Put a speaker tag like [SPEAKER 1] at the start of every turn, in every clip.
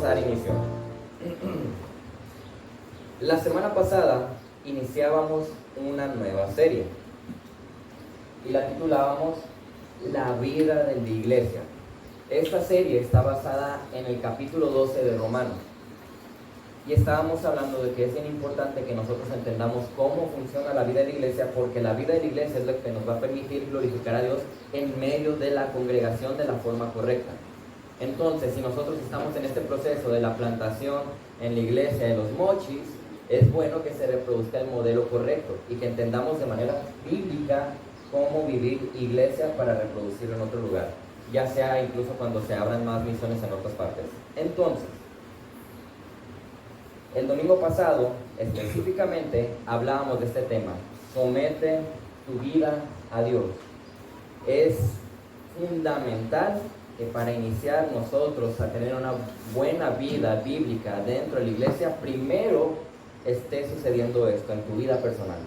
[SPEAKER 1] dar inicio. La semana pasada iniciábamos una nueva serie y la titulábamos La vida de la iglesia. Esta serie está basada en el capítulo 12 de Romanos y estábamos hablando de que es bien importante que nosotros entendamos cómo funciona la vida de la iglesia, porque la vida de la iglesia es lo que nos va a permitir glorificar a Dios en medio de la congregación de la forma correcta. Entonces, si nosotros estamos en este proceso de la plantación en la iglesia de los mochis, es bueno que se reproduzca el modelo correcto y que entendamos de manera bíblica cómo vivir iglesia para reproducirlo en otro lugar, ya sea incluso cuando se abran más misiones en otras partes. Entonces, el domingo pasado específicamente hablábamos de este tema: somete tu vida a Dios. Es fundamental que para iniciar nosotros a tener una buena vida bíblica dentro de la iglesia, primero esté sucediendo esto en tu vida personal.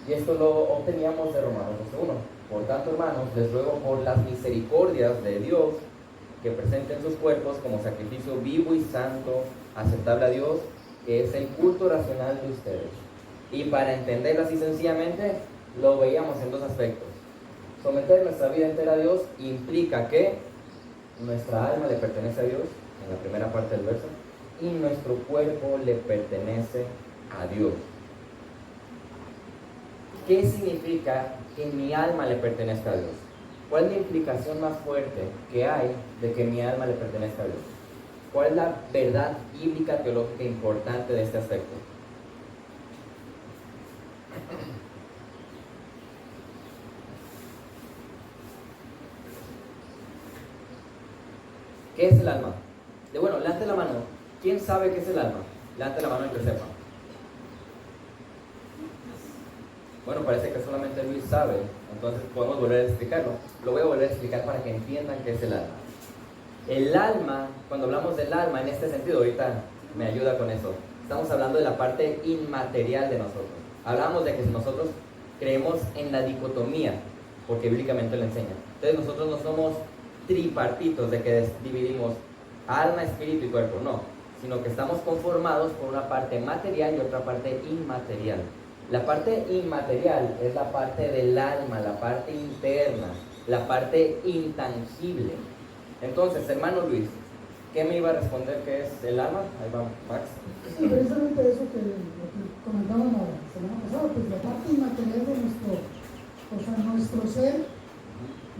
[SPEAKER 1] Y esto lo obteníamos de Romanos 12:1. Por tanto, hermanos, les ruego por las misericordias de Dios que presenten sus cuerpos como sacrificio vivo y santo, aceptable a Dios, que es el culto racional de ustedes. Y para entenderlo así sencillamente, lo veíamos en dos aspectos. Someter nuestra vida entera a Dios implica que nuestra alma le pertenece a Dios, en la primera parte del verso, y nuestro cuerpo le pertenece a Dios. ¿Qué significa que mi alma le pertenezca a Dios? ¿Cuál es la implicación más fuerte que hay de que mi alma le pertenezca a Dios? ¿Cuál es la verdad bíblica, teológica importante de este aspecto? ¿Qué es el alma? Bueno, levante la mano. ¿Quién sabe qué es el alma? Levante la mano el que sepa. Bueno, parece que solamente Luis sabe, entonces podemos volver a explicarlo. Lo voy a volver a explicar para que entiendan qué es el alma. El alma, cuando hablamos del alma en este sentido, ahorita me ayuda con eso, estamos hablando de la parte inmaterial de nosotros. Hablamos de que nosotros creemos en la dicotomía, porque bíblicamente lo enseña. Entonces nosotros no somos tripartitos de que dividimos alma, espíritu y cuerpo, no, sino que estamos conformados por una parte material y otra parte inmaterial. La parte inmaterial es la parte del alma, la parte interna, la parte intangible. Entonces, hermano Luis, ¿qué me iba a responder que es el alma? Ahí va Max.
[SPEAKER 2] Sí, precisamente eso que comentaban la semana pasada, pues la parte inmaterial de nuestro ser,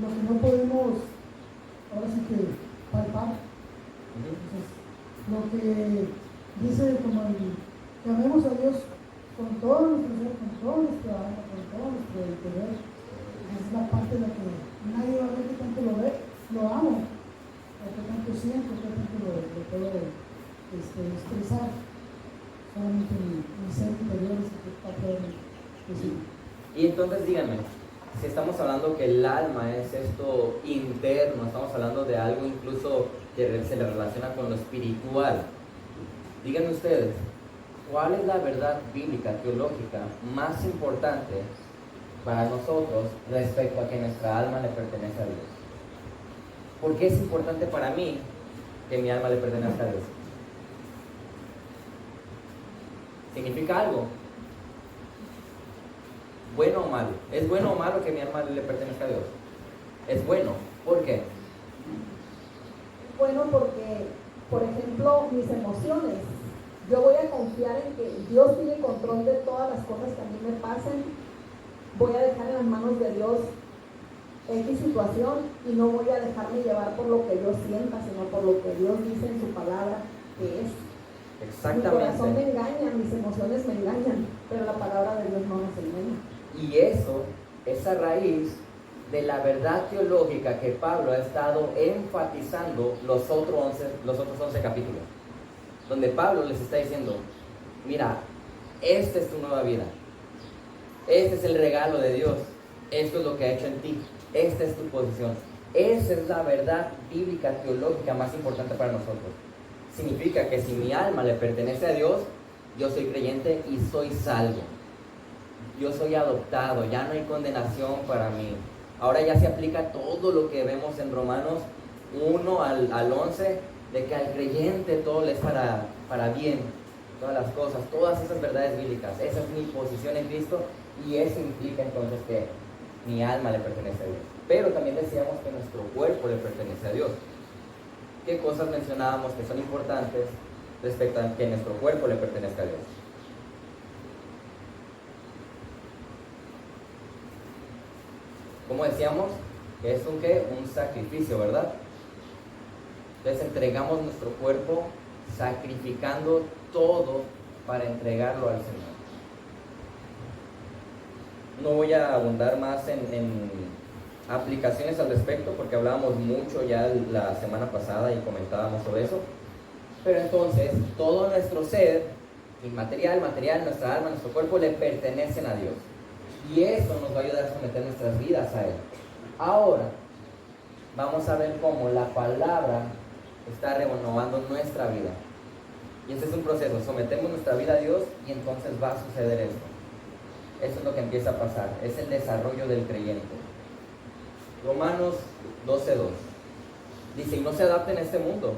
[SPEAKER 2] lo que no podemos, ahora sí que palpar. Entonces, lo que dice como que amemos a Dios con todo nuestro ser, con todo nuestro alma, con todo nuestro interior. Es la parte en la que nadie va a ver que tanto lo ve, lo amo, o que tanto siento, que tanto lo puedo expresar. Solamente mi ser interior es el que está poder decir.
[SPEAKER 1] Y entonces díganme, si estamos hablando que el alma es esto interno, estamos hablando de algo incluso que se le relaciona con lo espiritual, díganme ustedes, ¿cuál es la verdad bíblica, teológica más importante para nosotros respecto a que nuestra alma le pertenece a Dios? ¿Por qué es importante para mí que mi alma le pertenezca a Dios? ¿Significa algo? ¿Bueno o malo? ¿Es bueno o malo que mi alma le pertenezca a Dios? Es bueno. ¿Por qué?
[SPEAKER 3] Bueno, porque, por ejemplo, mis emociones, yo voy a confiar en que Dios tiene control de todas las cosas que a mí me pasen. Voy a dejar en las manos de Dios X situación y no voy a dejarme llevar por lo que yo sienta, sino por lo que Dios dice en su palabra que es.
[SPEAKER 1] Exactamente.
[SPEAKER 3] Mi corazón me engaña, mis emociones me engañan, pero la palabra de Dios no nos engaña.
[SPEAKER 1] Y eso es a raíz de la verdad teológica que Pablo ha estado enfatizando los otros 11 capítulos, donde Pablo les está diciendo: mira, esta es tu nueva vida, este es el regalo de Dios, esto es lo que ha hecho en ti, esta es tu posición. Esa es la verdad bíblica teológica más importante para nosotros. Significa que si mi alma le pertenece a Dios, yo soy creyente y soy salvo. Yo soy adoptado, ya no hay condenación para mí. Ahora ya se aplica todo lo que vemos en Romanos 1 al 11 de que al creyente todo le es para bien, todas las cosas, todas esas verdades bíblicas. Esa es mi posición en Cristo y eso implica entonces que mi alma le pertenece a Dios. Pero también decíamos que nuestro cuerpo le pertenece a Dios. ¿Qué cosas mencionábamos que son importantes respecto a que nuestro cuerpo le pertenezca a Dios? Como decíamos, que es un sacrificio, ¿verdad? Entonces entregamos nuestro cuerpo sacrificando todo para entregarlo al Señor. No voy a abundar más en aplicaciones al respecto porque hablábamos mucho ya la semana pasada y comentábamos sobre eso. Pero entonces todo nuestro ser, inmaterial, material, nuestra alma, nuestro cuerpo le pertenecen a Dios. Y eso nos va a ayudar a someter nuestras vidas a Él. Ahora vamos a ver cómo la palabra está renovando nuestra vida. Y ese es un proceso, sometemos nuestra vida a Dios y entonces va a suceder esto. Eso es lo que empieza a pasar, es el desarrollo del creyente. Romanos 12:2 dice: y no se adapten a este mundo,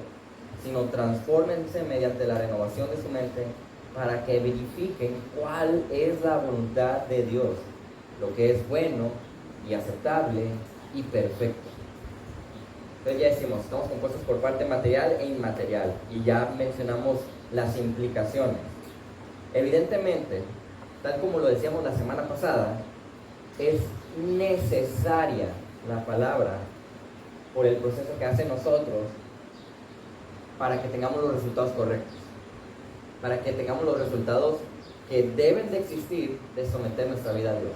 [SPEAKER 1] sino transfórmense mediante la renovación de su mente para que verifiquen cuál es la voluntad de Dios, lo que es bueno y aceptable y perfecto. Entonces ya decimos, estamos compuestos por parte material e inmaterial y ya mencionamos las implicaciones. Evidentemente, tal como lo decíamos la semana pasada, es necesaria la palabra por el proceso que hace nosotros para que tengamos los resultados correctos, para que tengamos los resultados que deben de existir de someter nuestra vida a Dios.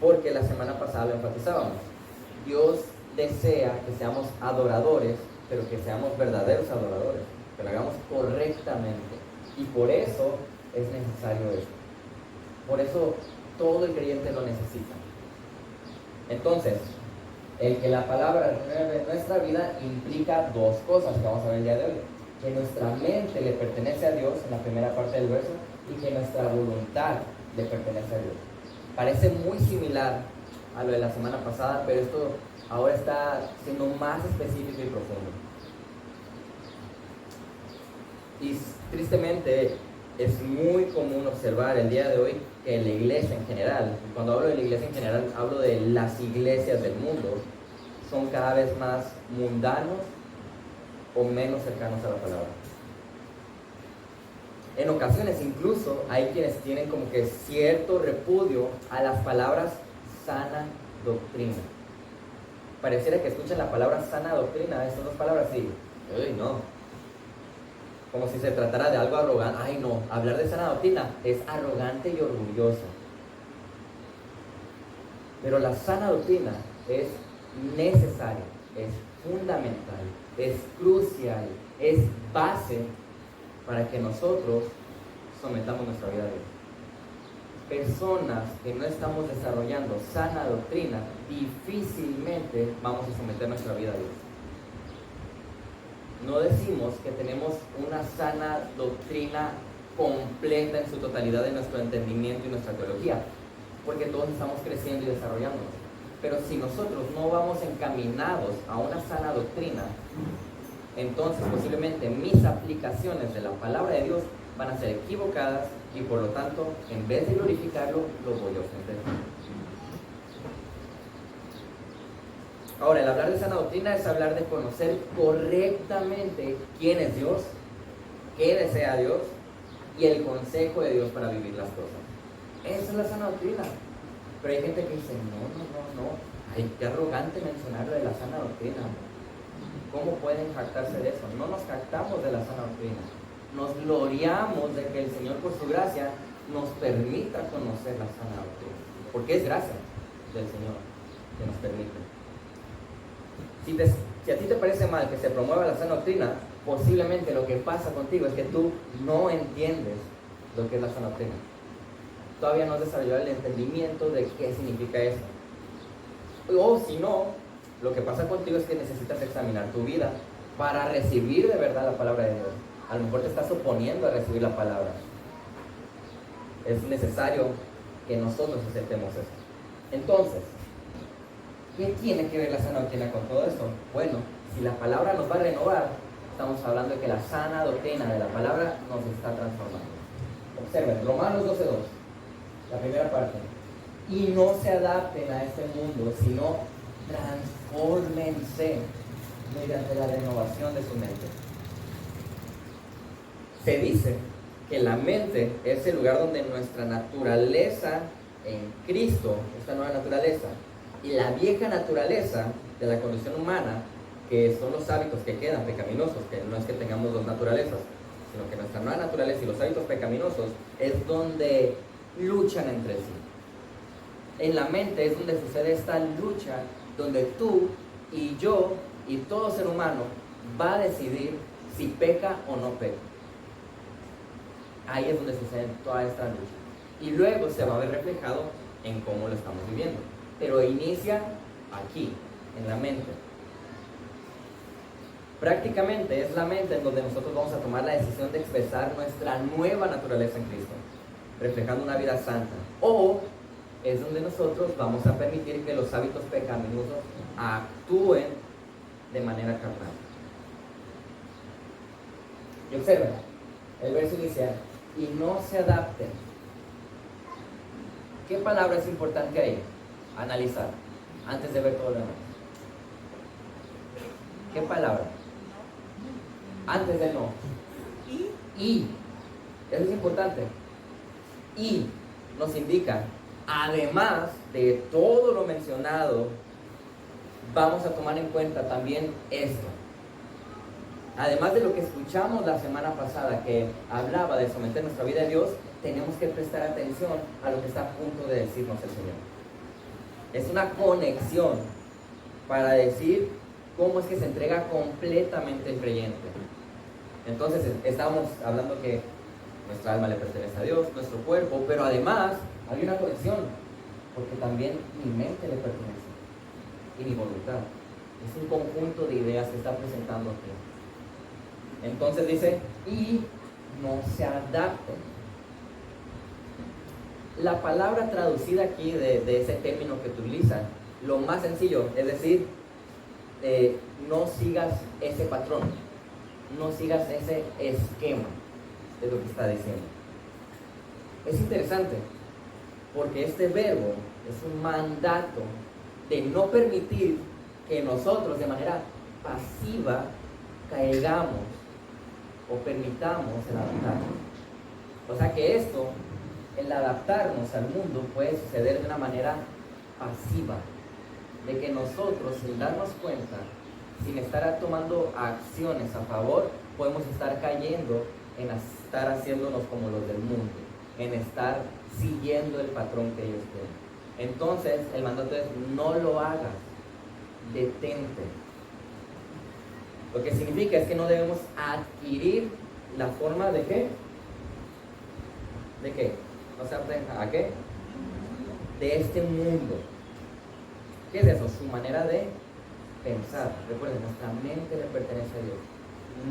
[SPEAKER 1] Porque la semana pasada lo enfatizábamos, Dios desea que seamos adoradores, pero que seamos verdaderos adoradores, que lo hagamos correctamente, y por eso es necesario esto. Por eso todo el creyente lo necesita. Entonces, el que la palabra renueve nuestra vida implica dos cosas que vamos a ver el día de hoy: que nuestra mente le pertenece a Dios en la primera parte del verso y que nuestra voluntad le pertenece a Dios. Parece muy similar a lo de la semana pasada, pero esto ahora está siendo más específico y profundo. Y tristemente es muy común observar el día de hoy que la iglesia en general, y cuando hablo de la iglesia en general hablo de las iglesias del mundo, son cada vez más mundanos o menos cercanos a la palabra. En ocasiones incluso hay quienes tienen como que cierto repudio a las palabras sana doctrina. Pareciera que escuchan la palabra sana doctrina, estas dos palabras, sí, uy, no, como si se tratara de algo arrogante. Ay no, hablar de sana doctrina es arrogante y orgulloso. Pero la sana doctrina es necesaria, es fundamental, es crucial, es base para que nosotros sometamos nuestra vida a Dios. Personas que no estamos desarrollando sana doctrina, difícilmente vamos a someter nuestra vida a Dios. No decimos que tenemos una sana doctrina completa en su totalidad de nuestro entendimiento y nuestra teología, porque todos estamos creciendo y desarrollándonos. Pero si nosotros no vamos encaminados a una sana doctrina, entonces posiblemente mis aplicaciones de la palabra de Dios van a ser equivocadas y por lo tanto, en vez de glorificarlo, lo voy a ofender. Ahora, el hablar de sana doctrina es hablar de conocer correctamente quién es Dios, qué desea Dios y el consejo de Dios para vivir las cosas. Esa es la sana doctrina. Pero hay gente que dice, no. Ay, qué arrogante mencionar lo de la sana doctrina. ¿Cómo pueden jactarse de eso? No nos jactamos de la sana doctrina. Nos gloriamos de que el Señor, por su gracia, nos permita conocer la sana doctrina. Porque es gracia del Señor que nos permite. Si a ti te parece mal que se promueva la sana doctrina, posiblemente lo que pasa contigo es que tú no entiendes lo que es la sana doctrina. Todavía no has desarrollado el entendimiento de qué significa eso. O si no, lo que pasa contigo es que necesitas examinar tu vida para recibir de verdad la palabra de Dios. A lo mejor te estás oponiendo a recibir la palabra. Es necesario que nosotros aceptemos eso. Entonces, ¿qué tiene que ver la sana doctrina con todo esto? Bueno, si la palabra nos va a renovar, estamos hablando de que la sana doctrina de la palabra nos está transformando. Observen, Romanos 12:2, la primera parte. Y no se adapten a este mundo, sino transfórmense mediante la renovación de su mente. Se dice que la mente es el lugar donde nuestra naturaleza en Cristo, esta nueva naturaleza, y la vieja naturaleza de la condición humana, que son los hábitos que quedan pecaminosos, que no es que tengamos dos naturalezas, sino que nuestra nueva naturaleza y los hábitos pecaminosos es donde luchan entre sí. En la mente es donde sucede esta lucha, donde tú y yo y todo ser humano va a decidir si peca o no peca. Ahí es donde sucede toda esta lucha. Y luego se va a ver reflejado en cómo lo estamos viviendo. Pero inicia aquí, en la mente. Prácticamente es la mente en donde nosotros vamos a tomar la decisión de expresar nuestra nueva naturaleza en Cristo, reflejando una vida santa. O es donde nosotros vamos a permitir que los hábitos pecaminosos actúen de manera carnal. Y observen, el verso inicial, y no se adapten. ¿Qué palabra es importante ahí? Analizar, antes de ver todo lo demás. ¿Qué palabra? Antes de no. Y. Eso es importante. Y nos indica, además de todo lo mencionado, vamos a tomar en cuenta también esto. Además de lo que escuchamos la semana pasada, que hablaba de someter nuestra vida a Dios, tenemos que prestar atención a lo que está a punto de decirnos el Señor. Es una conexión para decir cómo es que se entrega completamente el creyente. Entonces, estamos hablando que nuestra alma le pertenece a Dios, nuestro cuerpo, pero además hay una conexión, porque también mi mente le pertenece y mi voluntad. Es un conjunto de ideas que está presentando aquí. Entonces dice, y no se adapten. La palabra traducida aquí de ese término que utilizan, lo más sencillo, es decir, no sigas ese patrón, no sigas ese esquema, es lo que está diciendo. Es interesante, porque este verbo es un mandato de no permitir que nosotros de manera pasiva caigamos o permitamos el adaptarnos. O sea que esto, el adaptarnos al mundo, puede suceder de una manera pasiva, de que nosotros, sin darnos cuenta, sin estar tomando acciones a favor, podemos estar cayendo en estar haciéndonos como los del mundo, en estar siguiendo el patrón que ellos tienen. Entonces, el mandato es, no lo hagas, detente. Lo que significa es que no debemos adquirir la forma de ¿qué? ¿De qué? ¿No se atenga a qué? De este mundo. ¿Qué es eso? Su manera de pensar. Recuerden, nuestra mente le pertenece a Dios,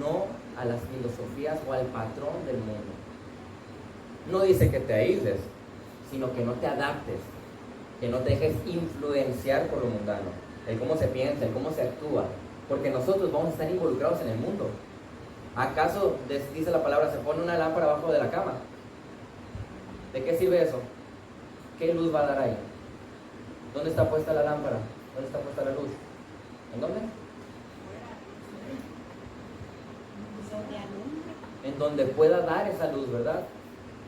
[SPEAKER 1] no a las filosofías o al patrón del mundo. No dice que te aísles, sino que no te adaptes, que no te dejes influenciar por lo mundano, el cómo se piensa, el cómo se actúa, porque nosotros vamos a estar involucrados en el mundo. ¿Acaso, dice la palabra, se pone una lámpara abajo de la cama? ¿De qué sirve eso? ¿Qué luz va a dar ahí? ¿Dónde está puesta la lámpara? ¿Dónde está puesta la luz? ¿En dónde? En donde pueda dar esa luz, ¿verdad?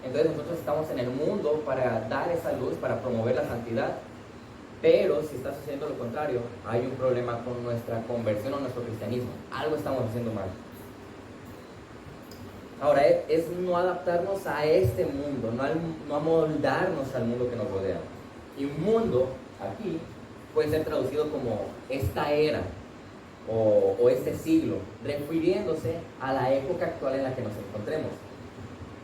[SPEAKER 1] Entonces nosotros estamos en el mundo para dar esa luz, para promover la santidad. Pero si está sucediendo lo contrario, hay un problema con nuestra conversión o nuestro cristianismo. Algo estamos haciendo mal. Ahora, es no adaptarnos a este mundo, no amoldarnos al mundo que nos rodea. Y un mundo, aquí, puede ser traducido como esta era o este siglo, refiriéndose a la época actual en la que nos encontremos.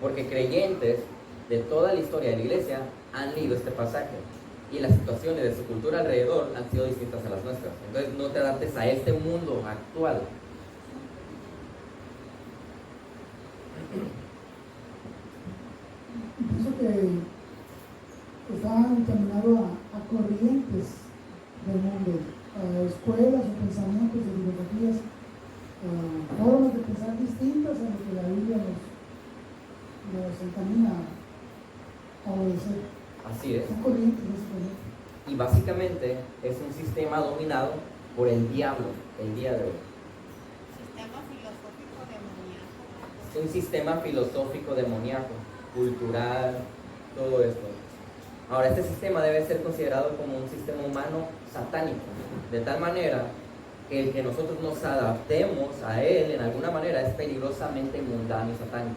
[SPEAKER 1] Porque creyentes de toda la historia de la iglesia han leído este pasaje y las situaciones de su cultura alrededor han sido distintas a las nuestras. Entonces no te adaptes a este mundo actual.
[SPEAKER 2] Pienso que están encaminados a corrientes del mundo, a escuelas o pensamientos de filosofías, formas de distintas a lo que la Biblia nos encamina a obedecer.
[SPEAKER 1] Así es.
[SPEAKER 2] Son corrientes, básicamente.
[SPEAKER 1] Y básicamente es un sistema dominado por el diablo el día de hoy.
[SPEAKER 4] Sistema filosófico demoníaco.
[SPEAKER 1] Es un sistema filosófico demoníaco, cultural, todo esto. Ahora, este sistema debe ser considerado como un sistema humano satánico, de tal manera que el que nosotros nos adaptemos a él en alguna manera es peligrosamente mundano y satánico.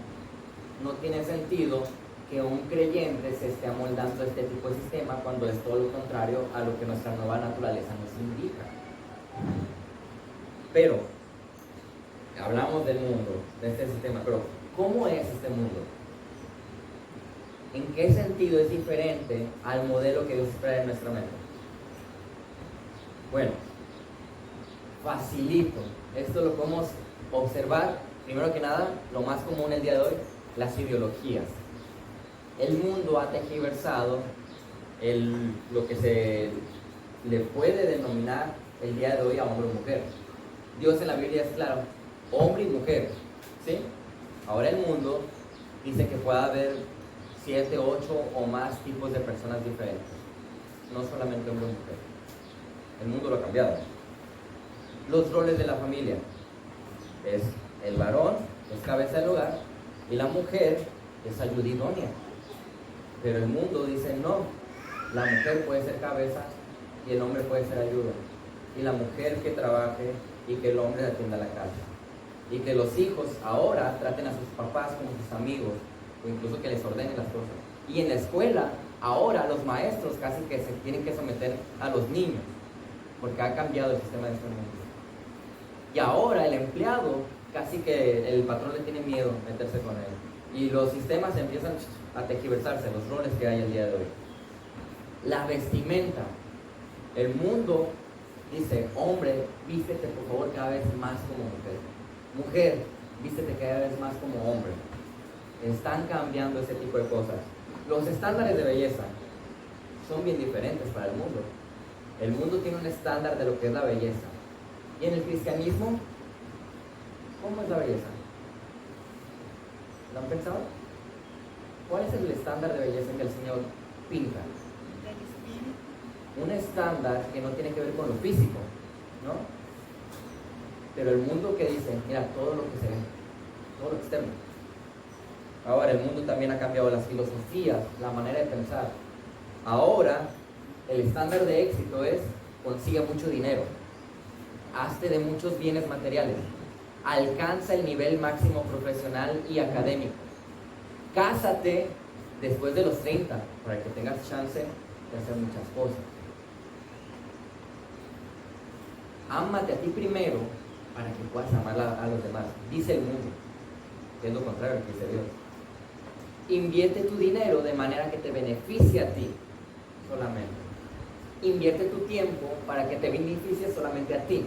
[SPEAKER 1] No tiene sentido que un creyente se esté amoldando a este tipo de sistema cuando es todo lo contrario a lo que nuestra nueva naturaleza nos indica. Pero, hablamos del mundo, de este sistema, pero ¿cómo es este mundo? ¿En qué sentido es diferente al modelo que Dios espera en nuestra mente? Bueno, facilito. Esto lo podemos observar, primero que nada, lo más común el día de hoy, las ideologías. El mundo ha tergiversado lo que se le puede denominar el día de hoy a hombre o mujer. Dios en la Biblia es claro, hombre y mujer, ¿sí? Ahora el mundo dice que puede haber 7, 8 o más tipos de personas diferentes, no solamente hombre o mujer. El mundo lo ha cambiado. Los roles de la familia es el varón, es cabeza del hogar, y la mujer es ayuda idónea. Pero el mundo dice no, la mujer puede ser cabeza y el hombre puede ser ayuda, y la mujer que trabaje y que el hombre atienda la casa, y que los hijos ahora traten a sus papás como sus amigos, o incluso que les ordenen las cosas. Y en la escuela ahora los maestros casi que se tienen que someter a los niños, porque ha cambiado el sistema de este mundo. Y ahora el empleado casi que el patrón le tiene miedo meterse con él, y los sistemas empiezan a tergiversarse, los roles que hay el día de hoy. La vestimenta, el mundo dice, hombre, vístete por favor cada vez más como mujer, mujer, vístete cada vez más como hombre. Están cambiando ese tipo de cosas. Los estándares de belleza son bien diferentes para el mundo. El mundo tiene un estándar de lo que es la belleza. Y en el cristianismo, ¿cómo es la belleza? ¿Lo han pensado? ¿Cuál es el estándar de belleza que el Señor pinta?
[SPEAKER 4] Del espíritu.
[SPEAKER 1] Un estándar que no tiene que ver con lo físico, ¿no? Pero el mundo que dice, mira, todo lo que se ve, todo lo externo. Ahora el mundo también ha cambiado las filosofías, la manera de pensar. Ahora el estándar de éxito es consigue mucho dinero, hazte de muchos bienes materiales, alcanza el nivel máximo profesional y académico, cásate después de los 30 para que tengas chance de hacer muchas cosas, ámate a ti primero para que puedas amar a los demás, dice el mundo, que es lo contrario a lo que dice Dios. Invierte tu dinero de manera que te beneficie a ti solamente. Invierte tu tiempo para que te beneficie solamente a ti.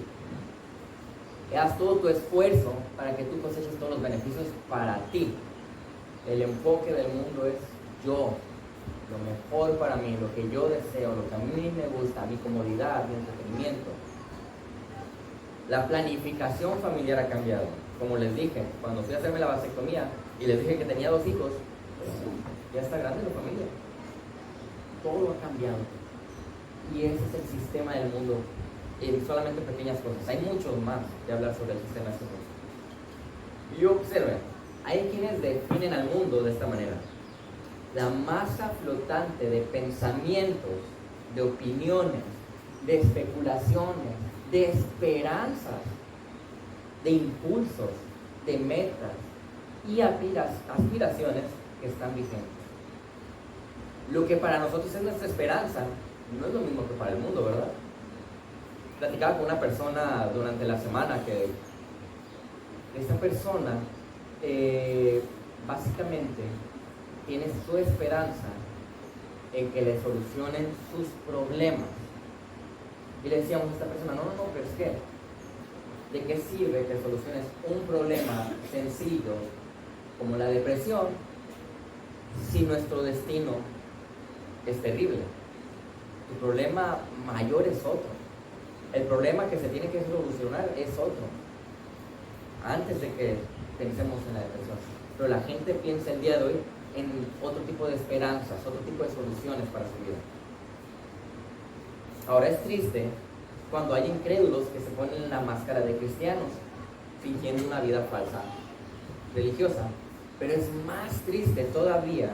[SPEAKER 1] Haz todo tu esfuerzo para que tú coseches todos los beneficios para ti. El enfoque del mundo es yo, lo mejor para mí, lo que yo deseo, lo que a mí me gusta, mi comodidad, mi entretenimiento. La planificación familiar ha cambiado. Como les dije, cuando fui a hacerme la vasectomía y les dije que tenía 2 hijos, ya está grande la familia. Todo ha cambiado. Y ese es el sistema del mundo, en solamente pequeñas cosas. Hay muchos más que hablar sobre el sistema de este mundo. Y observen, hay quienes definen al mundo de esta manera: la masa flotante de pensamientos, de opiniones, de especulaciones, de esperanzas, de impulsos, de metas y aspiraciones que están vigentes. Lo que para nosotros es nuestra esperanza no es lo mismo que para el mundo, ¿verdad? Platicaba con una persona durante la semana que esta persona básicamente tiene su esperanza en que le solucionen sus problemas. Y le decíamos a esta persona, no, pero es que ¿de qué sirve que soluciones un problema sencillo como la depresión si nuestro destino es terrible? Tu problema mayor es otro. El problema que se tiene que solucionar es otro. Antes de que pensemos en la depresión. Pero la gente piensa el día de hoy en otro tipo de esperanzas, otro tipo de soluciones para su vida. Ahora es triste cuando hay incrédulos que se ponen la máscara de cristianos, fingiendo una vida falsa religiosa. Pero es más triste todavía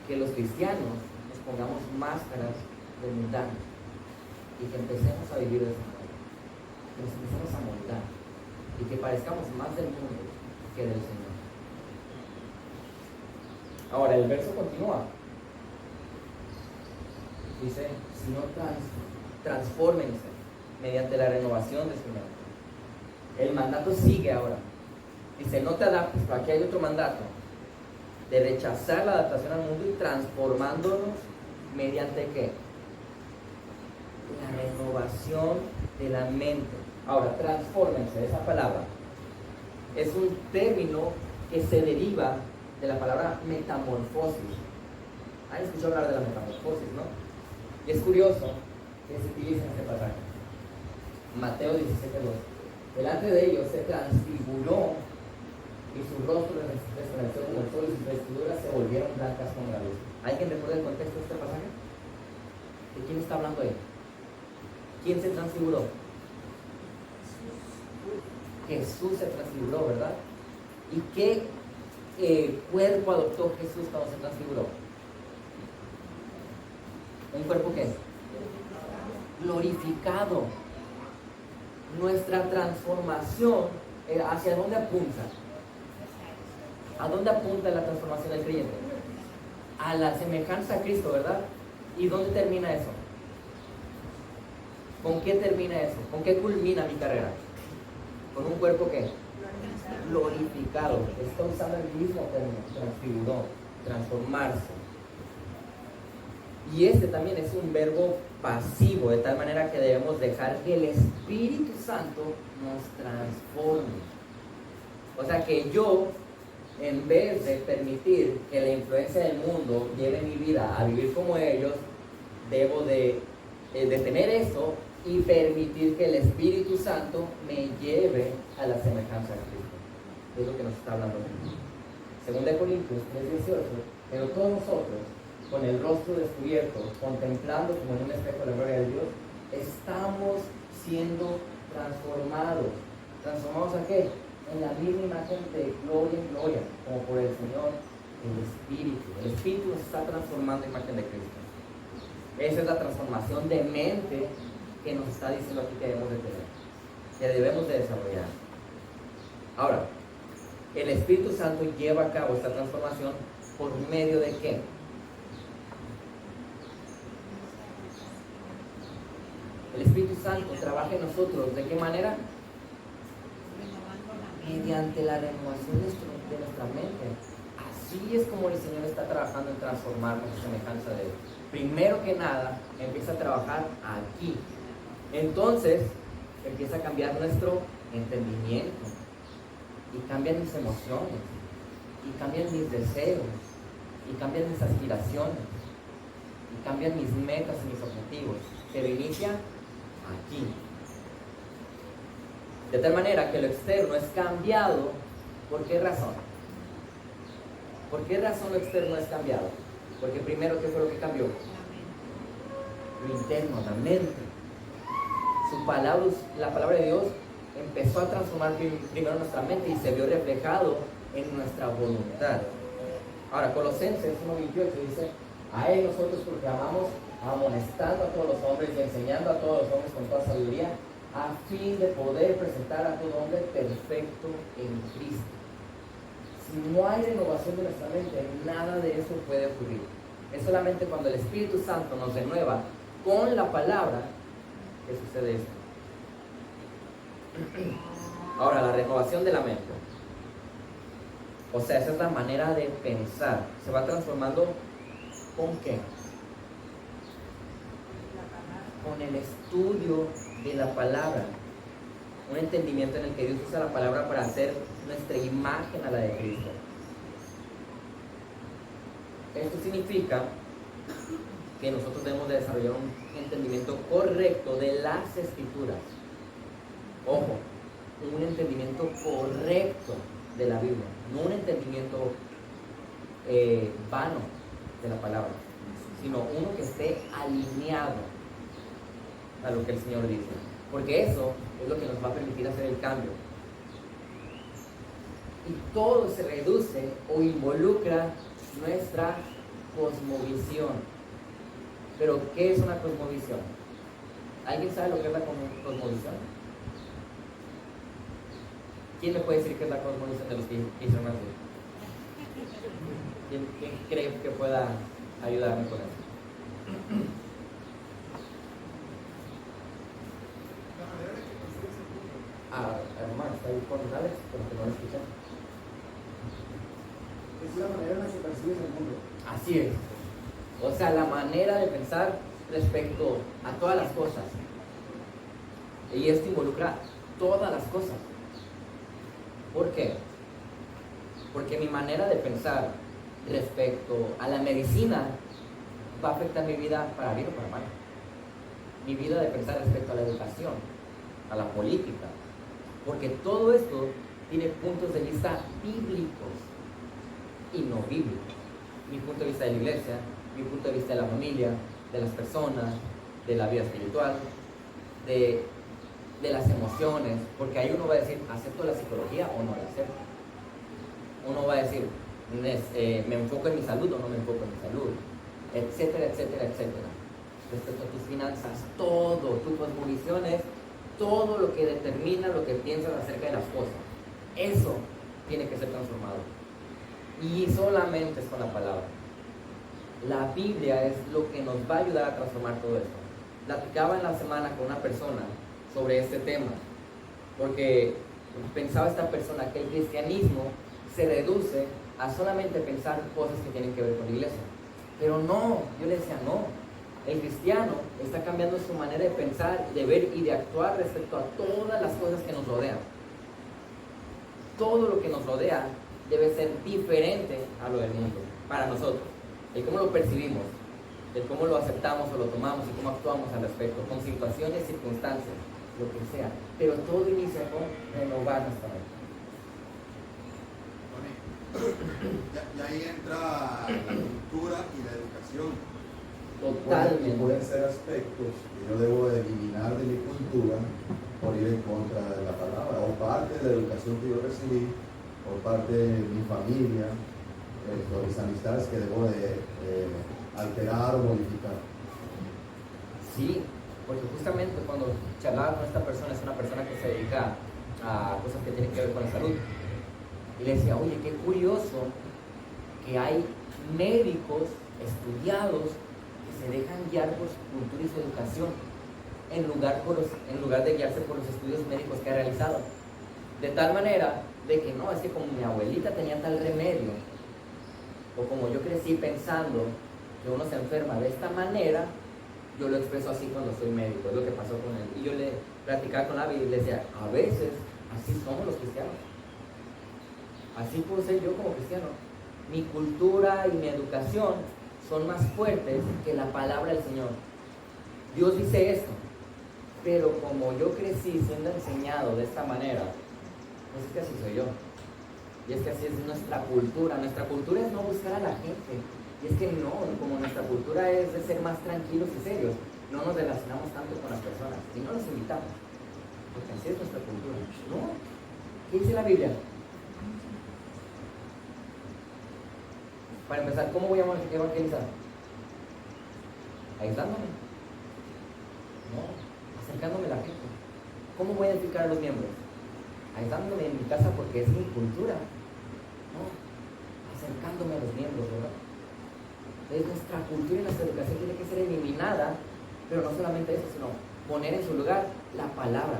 [SPEAKER 1] que los cristianos nos pongamos máscaras de humildad y que empecemos a vivir de esa manera, que nos empecemos a moldar y que parezcamos más del mundo que del Señor. Ahora el verso continúa. Dice, si no transfórmense mediante la renovación de su mente. El mandato sigue ahora. Dice, no te adaptes, pero aquí hay otro mandato, de rechazar la adaptación al mundo y transformándonos mediante ¿qué? La renovación de la mente. Ahora, transfórmense, esa palabra es un término que se deriva de la palabra metamorfosis. ¿Han escuchado hablar de la metamorfosis, no? Y es curioso que se utiliza en este pasaje. Mateo 17:2. Delante de ellos se transfiguró y su rostro resplandeció como el sol y sus vestiduras se volvieron blancas como la luz. ¿Alguien recuerda el contexto de este pasaje? ¿De quién está hablando ahí? ¿Quién se transfiguró? Jesús se transfiguró, ¿verdad? ¿Y qué cuerpo adoptó Jesús cuando se transfiguró? ¿Un cuerpo qué? Glorificado. Nuestra transformación, ¿hacia dónde apunta? ¿A dónde apunta la transformación del creyente? A la semejanza a Cristo, ¿verdad? ¿Y dónde termina eso? ¿Con qué termina eso? ¿Con qué culmina mi carrera? ¿Con un cuerpo qué? Glorificado. Está usando el mismo término, transfiguró, transformarse. Y este también es un verbo pasivo, de tal manera que debemos dejar que el Espíritu Santo nos transforme. O sea que yo, en vez de permitir que la influencia del mundo lleve mi vida a vivir como ellos, debo de detener eso y permitir que el Espíritu Santo me lleve a la semejanza de Cristo. Es lo que nos está hablando aquí. Según de Corintios 3:18, pero todos nosotros, con el rostro descubierto, contemplando como en un espejo la gloria de Dios, estamos siendo transformados. ¿Transformados a qué? En la misma imagen de gloria en gloria, como por el Señor, el Espíritu. El Espíritu nos está transformando en imagen de Cristo. Esa es la transformación de mente que nos está diciendo aquí que debemos de tener, que debemos de desarrollar. Ahora, el Espíritu Santo lleva a cabo esta transformación por medio de ¿qué? El Espíritu Santo trabaja en nosotros, ¿de qué manera? Mediante la renovación de nuestra mente. Así es como el Señor está trabajando en transformarnos a semejanza de Él. Primero que nada, empieza a trabajar aquí. Entonces, empieza a cambiar nuestro entendimiento. Y cambian mis emociones. Y cambian mis deseos. Y cambian mis aspiraciones. Y cambian mis metas y mis objetivos. Pero inicia aquí. De tal manera que lo externo es cambiado. ¿Por qué razón? ¿Por qué razón lo externo es cambiado? Porque primero, ¿qué fue lo que cambió? Lo interno, la mente. Su palabra, la palabra de Dios empezó a transformar primero nuestra mente y se vio reflejado en nuestra voluntad. Ahora, Colosenses 1:28 dice: a Él nosotros proclamamos, amonestando a todos los hombres y enseñando a todos los hombres con toda sabiduría, a fin de poder presentar a todo hombre perfecto en Cristo. Si no hay renovación de nuestra mente, nada de eso puede ocurrir. Es solamente cuando el Espíritu Santo nos renueva con la palabra que sucede esto. Ahora, la renovación de la mente. O sea, esa es la manera de pensar. Se va transformando ¿con qué? Con el estudio de la palabra. Un entendimiento en el que Dios usa la palabra para hacer nuestra imagen a la de Cristo. Esto significa que nosotros debemos de desarrollar un entendimiento correcto de las Escrituras. Ojo, un entendimiento correcto de la Biblia, no un entendimiento vano de la palabra, sino uno que esté alineado a lo que el Señor dice, porque eso es lo que nos va a permitir hacer el cambio. Y todo se reduce o involucra nuestra cosmovisión. Pero, ¿qué es una cosmovisión? ¿Alguien sabe lo que es la cosmovisión? ¿Quién me puede decir qué es la cosmovisión de los que hicieron así? ¿Quién cree que pueda ayudarme con eso? Hermano, está ahí con Alex, pero que no lo escuchan.
[SPEAKER 2] Es la manera en la que percibes el mundo.
[SPEAKER 1] Así es. O sea, la manera de pensar respecto a todas las cosas. Y esto involucra todas las cosas. ¿Por qué? Porque mi manera de pensar respecto a la medicina va a afectar mi vida para bien o para mal. Mi vida de pensar respecto a la educación, a la política. Porque todo esto tiene puntos de vista bíblicos y no bíblicos. Mi punto de vista de la iglesia, mi punto de vista de la familia, de las personas, de la vida espiritual, de las emociones, porque ahí uno va a decir, ¿acepto la psicología o no la acepto? Uno va a decir, ¿me enfoco en mi salud o no me enfoco en mi salud? Etcétera, etcétera, etcétera. Respecto a tus finanzas, todo, tu cosmovisión es todo lo que determina lo que piensas acerca de las cosas. Eso tiene que ser transformado. Y solamente es con la palabra. La Biblia es lo que nos va a ayudar a transformar todo esto. Platicaba en la semana con una persona sobre este tema, porque pensaba esta persona que el cristianismo se reduce a solamente pensar cosas que tienen que ver con la iglesia. Pero no, yo le decía no. El cristiano está cambiando su manera de pensar, de ver y de actuar respecto a todas las cosas que nos rodean. Todo lo que nos rodea debe ser diferente a lo del mundo, para nosotros. El cómo lo percibimos, el cómo lo aceptamos o lo tomamos y cómo actuamos al respecto, con situaciones, circunstancias, lo que sea. Pero todo inicia con renovar nuestra mente.
[SPEAKER 5] Y ahí entra la cultura y la educación.
[SPEAKER 1] Totalmente.
[SPEAKER 6] Pueden ser aspectos que yo debo de eliminar de mi cultura por ir en contra de la palabra, o parte de la educación que yo recibí, o parte de mi familia, por mis amistades que debo de alterar o modificar.
[SPEAKER 1] Sí, porque justamente cuando charlaba con esta persona, es una persona que se dedica a cosas que tienen que ver con la salud, y le decía, oye, qué curioso que hay médicos estudiados que se dejan guiar por su cultura y su educación en lugar de guiarse por los estudios médicos que ha realizado. De tal manera de que no, es que como mi abuelita tenía tal remedio, o como yo crecí pensando que uno se enferma de esta manera, yo lo expreso así cuando soy médico, es lo que pasó con él. Y yo le platicaba con la Biblia y le decía, a veces así somos los cristianos. Así puedo ser yo como cristiano. Mi cultura y mi educación son más fuertes que la palabra del Señor. Dios dice esto, pero como yo crecí siendo enseñado de esta manera, pues es que así soy yo. Y es que así es nuestra cultura. Nuestra cultura es no buscar a la gente. Y es que no, como nuestra cultura es de ser más tranquilos y serios, no nos relacionamos tanto con las personas y no los invitamos. Porque así es nuestra cultura. ¿No? ¿Qué dice la Biblia? Para empezar, ¿cómo voy a evangelizar? Aislándome. No, acercándome a la gente. ¿Cómo voy a edificar a los miembros? Aislándome en mi casa porque es mi cultura. No, acercándome a los miembros, ¿verdad? Entonces nuestra cultura y nuestra educación tiene que ser eliminada, pero no solamente eso, sino poner en su lugar la palabra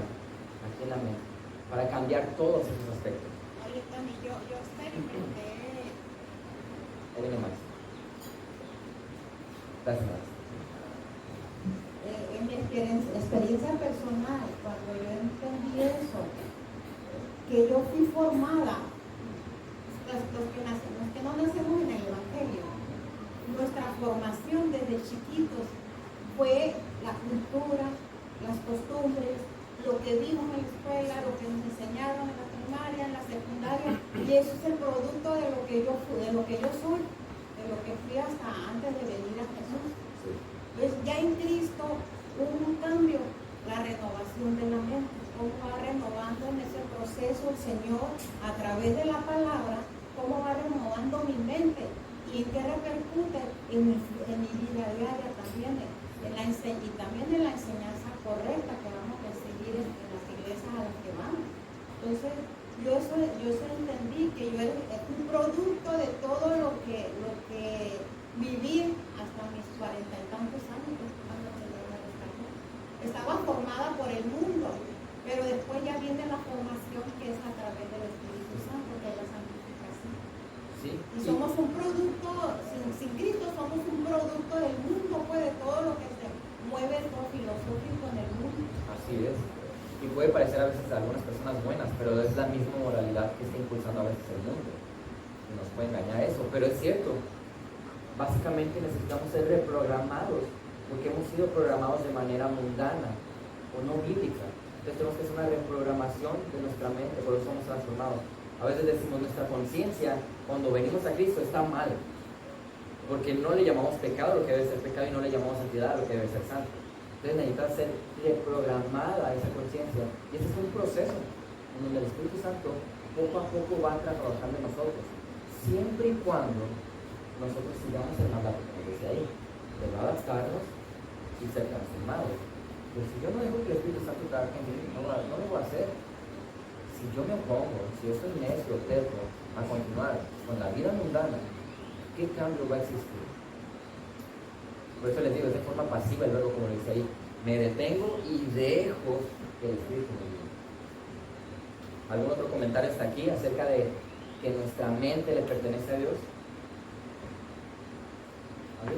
[SPEAKER 1] aquí en la mente, para cambiar todos esos aspectos.
[SPEAKER 4] Oye, Tony, yo experimenté.
[SPEAKER 1] Elena Max. Gracias, Max.
[SPEAKER 7] En mi experiencia personal, cuando yo entendí eso, que yo fui formada, los que no nacemos en el Evangelio, nuestra formación desde chiquitos fue la cultura, las costumbres, lo que vimos en la escuela, lo que nos enseñaron en la primaria, en la secundaria, y eso es el producto de lo que yo fui, de lo que yo soy, de lo que fui hasta antes de venir a Jesús.
[SPEAKER 1] Sí.
[SPEAKER 7] Entonces ya en Cristo hubo un cambio, la renovación de la mente, cómo va renovando en ese proceso el Señor a través de la palabra, cómo va renovando mi mente y en qué repercute en mi vida diaria también, y también en la enseñanza correcta que vamos a recibir en las iglesias a las que vamos. Entonces, yo eso entendí, que yo es un producto de todo lo que viví hasta mis 40 y tantos años, que es cuando el Señor me rescató. Estaba formada por el mundo, pero después ya viene la formación que es a través del Espíritu Santo, que es la santificación.
[SPEAKER 1] Sí.
[SPEAKER 7] Y somos un producto, sin Cristo somos un producto del mundo, pues de todo lo que se mueve todo filosófico en el mundo.
[SPEAKER 1] Así es. Y puede parecer a veces a algunas personas buenas, pero es la misma moralidad que está impulsando a veces el mundo. Y nos puede engañar eso, pero es cierto. Básicamente necesitamos ser reprogramados, porque hemos sido programados de manera mundana o no bíblica. Entonces tenemos que hacer una reprogramación de nuestra mente, por eso somos transformados. A veces decimos nuestra conciencia, cuando venimos a Cristo, está mal, porque no le llamamos pecado a lo que debe ser pecado y no le llamamos santidad a lo que debe ser santo. Entonces necesita ser reprogramada esa conciencia, y este es un proceso en donde el Espíritu Santo poco a poco va trabajando en nosotros, siempre y cuando nosotros sigamos el mandato, como decía ahí, de no adaptarnos y ser transformados. Pero si yo no dejo que el Espíritu Santo trabaje en mí, no lo voy a hacer. Si yo me opongo, si yo soy necio o terco a continuar con la vida mundana, ¿qué cambio va a existir? Por eso les digo, es de forma pasiva el verbo, como dice ahí, me detengo y dejo que el Espíritu me guíe. ¿Algún otro comentario hasta aquí acerca de que nuestra mente le pertenece a Dios? ¿Vale?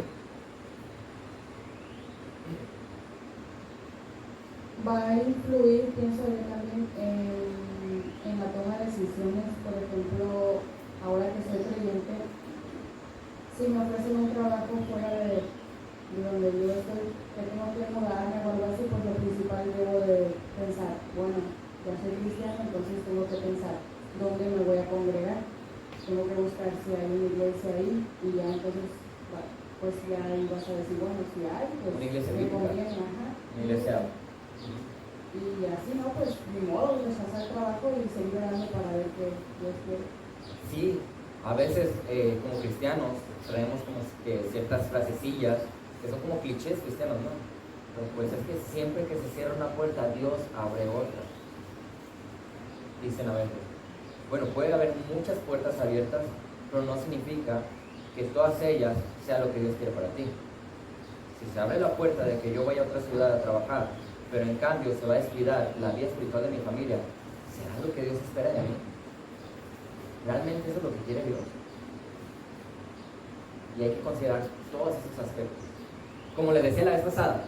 [SPEAKER 8] Va a influir, pienso yo también, en la toma de decisiones. Por ejemplo, ahora que soy creyente, si me ofrecen un trabajo fuera de donde yo estoy, que tengo que mudarme o algo así, pues lo principal debo de pensar, bueno, ya soy cristiano, entonces tengo que pensar dónde me voy a congregar, tengo que buscar si hay una iglesia ahí, y ya entonces, pues ya ahí vas a decir, bueno, si hay, pues
[SPEAKER 1] Una iglesia
[SPEAKER 8] me
[SPEAKER 1] bíblica.
[SPEAKER 8] conviene, ajá.
[SPEAKER 1] Una iglesia.
[SPEAKER 8] Y así, ¿no? Pues ni modo, rechazar el trabajo y seguir orando para ver qué Dios quiere.
[SPEAKER 1] Sí, a veces como cristianos traemos como que ciertas frasecillas que son como clichés cristianos, ¿no? Pero pues es que siempre que se cierra una puerta, Dios abre otra. Dicen a veces. Bueno, puede haber muchas puertas abiertas, pero no significa que todas ellas sea lo que Dios quiere para ti. Si se abre la puerta de que yo vaya a otra ciudad a trabajar, pero en cambio se va a descuidar la vida espiritual de mi familia, ¿será lo que Dios espera de mí? ¿Realmente eso es lo que quiere Dios? Y hay que considerar todos esos aspectos. Como les decía la vez pasada,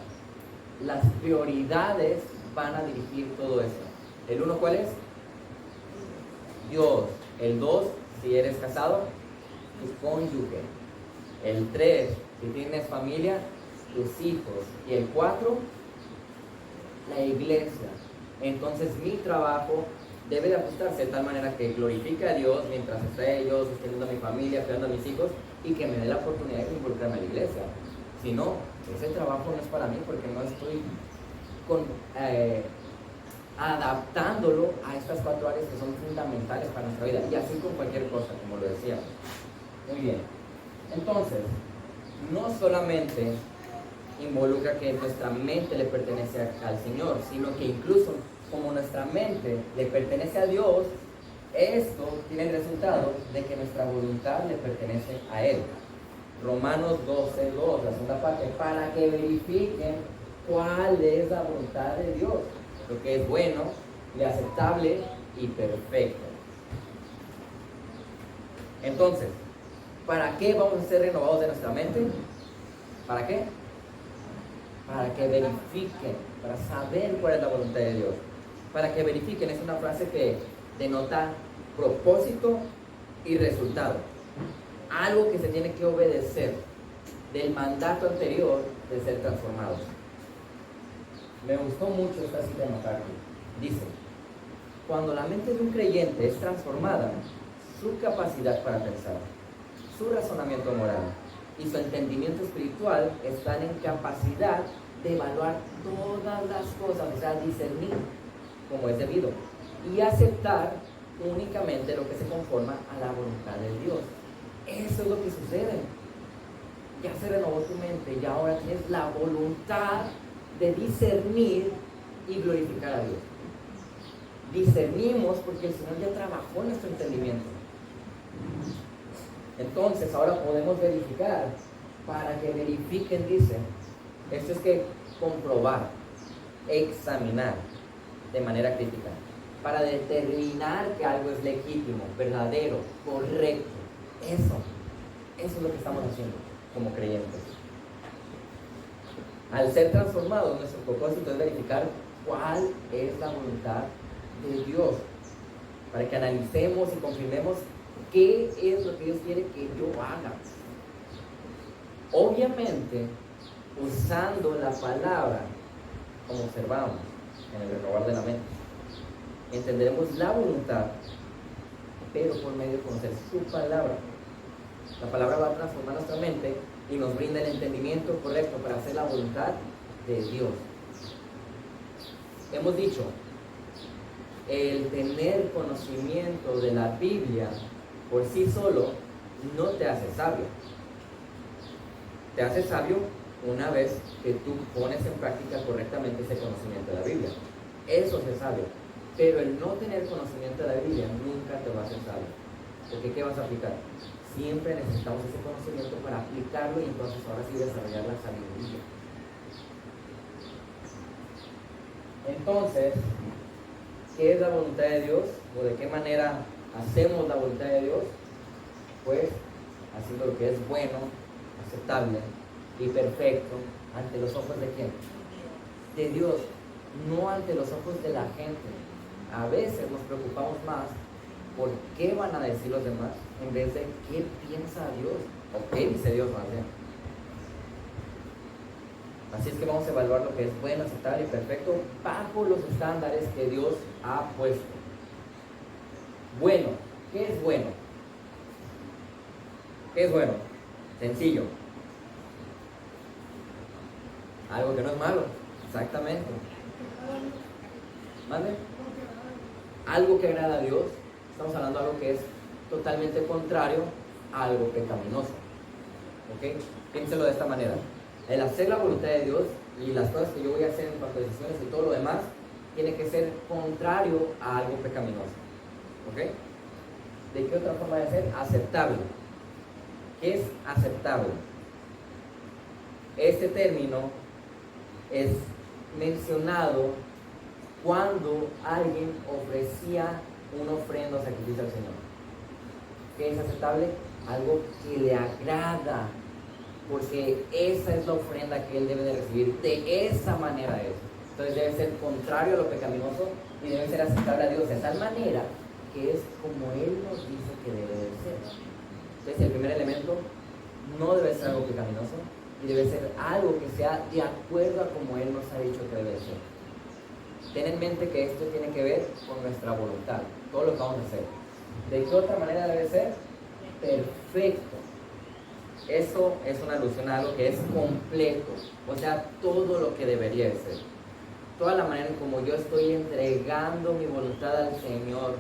[SPEAKER 1] las prioridades van a dirigir todo eso. ¿El uno cuál es? Dios. El 2, si eres casado, tu cónyuge. El 3, si tienes familia, tus hijos. Y el 4, la iglesia. Entonces mi trabajo debe de ajustarse de tal manera que glorifique a Dios mientras esté yo sosteniendo a mi familia, cuidando a mis hijos, y que me dé la oportunidad de involucrarme a la iglesia. Si no, ese trabajo no es para mí, porque no estoy adaptándolo a estas 4 áreas que son fundamentales para nuestra vida, y así con cualquier cosa, como lo decía. Muy bien. Entonces, no solamente involucra que nuestra mente le pertenece al Señor, sino que incluso como nuestra mente le pertenece a Dios, esto tiene el resultado de que nuestra voluntad le pertenece a Él. Romanos 12:2, la segunda parte, para que verifiquen cuál es la voluntad de Dios, lo que es bueno, y aceptable y perfecto. Entonces, ¿para qué vamos a ser renovados de nuestra mente? ¿Para qué? Para que verifiquen, para saber cuál es la voluntad de Dios. Para que verifiquen, es una frase que denota propósito y resultado. Algo que se tiene que obedecer del mandato anterior de ser transformados. Me gustó mucho esta cita de McCarthy. Dice, cuando la mente de un creyente es transformada, su capacidad para pensar, su razonamiento moral y su entendimiento espiritual están en capacidad de evaluar todas las cosas, o sea, discernir como es debido y aceptar únicamente lo que se conforma a la voluntad de Dios. Eso es lo que sucede. Ya se renovó tu mente y ahora tienes la voluntad de discernir y glorificar a Dios. Discernimos porque el Señor ya trabajó en nuestro entendimiento. Entonces ahora podemos verificar. Para que verifiquen, dice, esto es que comprobar, examinar de manera crítica, para determinar que algo es legítimo, verdadero, correcto. Eso es lo que estamos haciendo como creyentes. Al ser transformados, nuestro propósito es verificar cuál es la voluntad de Dios, para que analicemos y confirmemos qué es lo que Dios quiere que yo haga. Obviamente, usando la palabra, como observamos en el renovar de la mente, entenderemos la voluntad, pero por medio de conocer su palabra. La palabra va a transformar nuestra mente y nos brinda el entendimiento correcto para hacer la voluntad de Dios. Hemos dicho, el tener conocimiento de la Biblia por sí solo no te hace sabio. Te hace sabio una vez que tú pones en práctica correctamente ese conocimiento de la Biblia. Eso es sabio. Pero el no tener conocimiento de la Biblia nunca te va a hacer sabio. Porque ¿qué vas a aplicar? Siempre necesitamos ese conocimiento para aplicarlo y entonces ahora sí desarrollar la sabiduría. Entonces, ¿qué es la voluntad de Dios? ¿O de qué manera hacemos la voluntad de Dios? Pues haciendo lo que es bueno, aceptable y perfecto ante los ojos de ¿quién? De Dios, no ante los ojos de la gente. A veces nos preocupamos más por qué van a decir los demás en vez de qué piensa Dios o qué dice Dios más bien. Así es que vamos a evaluar lo que es bueno, aceptable y perfecto bajo los estándares que Dios ha puesto. Bueno, ¿qué es bueno? ¿Qué es bueno? Sencillo. Algo que no es malo, exactamente. ¿Mande? Algo que agrada a Dios. Estamos hablando de algo que es totalmente contrario a algo pecaminoso. ¿Ok? Piénselo de esta manera. El hacer la voluntad de Dios y las cosas que yo voy a hacer en cuanto a decisiones y todo lo demás tiene que ser contrario a algo pecaminoso. ¿Ok? ¿De qué otra forma de ser? Aceptable. ¿Qué es aceptable? Este término es mencionado cuando alguien ofrecía una ofrenda o sacrificio al Señor. ¿Qué es aceptable? Algo que le agrada, porque esa es la ofrenda que él debe de recibir. De esa manera es. Entonces debe ser contrario a lo pecaminoso y debe ser aceptable a Dios de tal manera que es como Él nos dice que debe de ser. Entonces el primer elemento no debe ser algo pecaminoso y debe ser algo que sea de acuerdo a como Él nos ha dicho que debe ser. Ten en mente que esto tiene que ver con nuestra voluntad, todo lo que vamos a hacer. ¿De qué otra manera debe ser? Perfecto. Eso es una alusión a algo que es completo, o sea, todo lo que debería de ser. Toda la manera en como yo estoy entregando mi voluntad al Señor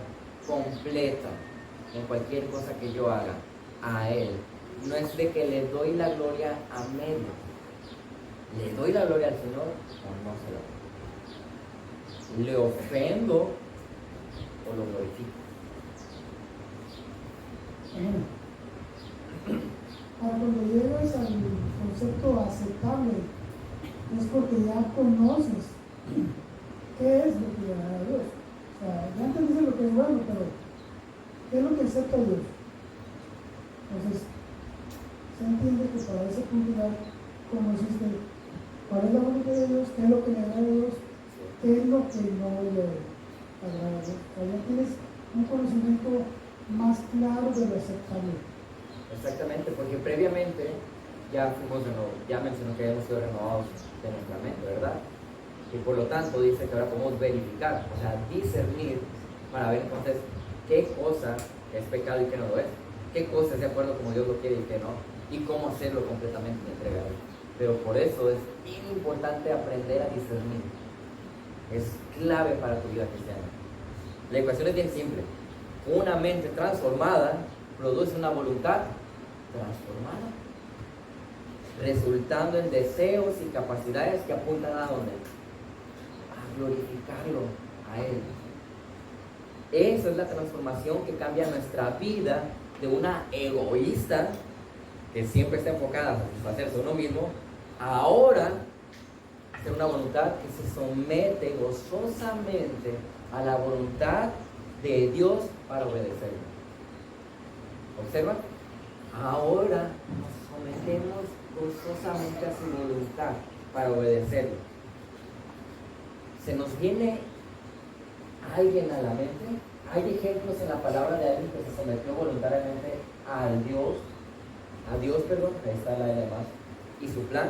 [SPEAKER 1] completa en cualquier cosa que yo haga a Él. No es de que le doy la gloria a medio. ¿Le doy la gloria al Señor o no se la doy? ¿Le ofendo o lo glorifico?
[SPEAKER 2] Cuando llegas al concepto aceptable, es porque ya conoces qué es lo que agrada a Dios. O sea, ya entendiste lo que es bueno, pero ¿qué es lo que acepta a Dios? Entonces, se entiende que para ese punto ya conociste cuál es la voluntad de Dios, qué es lo que le agrada a Dios, qué es lo que no le agrada a Dios. O sea, ya tienes un conocimiento más claro de lo aceptable.
[SPEAKER 1] Exactamente, porque previamente ya mencionó que hemos sido renovados de nuestra mente, ¿verdad? Y por lo tanto dice que ahora podemos verificar, o sea, discernir para ver entonces qué cosa es pecado y qué no lo es. Qué cosa es de acuerdo como Dios lo quiere y qué no. Y cómo hacerlo completamente en entrega a Él. Pero por eso es bien importante aprender a discernir. Es clave para tu vida cristiana. La ecuación es bien simple. Una mente transformada produce una voluntad transformada, resultando en deseos y capacidades que apuntan a ¿dónde? A glorificarlo a Él. Esa es la transformación que cambia nuestra vida de una egoísta que siempre está enfocada a satisfacerse a uno mismo, a ahora ser una voluntad que se somete gozosamente a la voluntad de Dios para obedecerlo. ¿Observa? Ahora nos sometemos gozosamente a su voluntad para obedecerlo. ¿Se nos viene alguien a la mente? ¿Hay ejemplos en la palabra de alguien que se sometió voluntariamente a Dios, ahí está la L más, y su plan?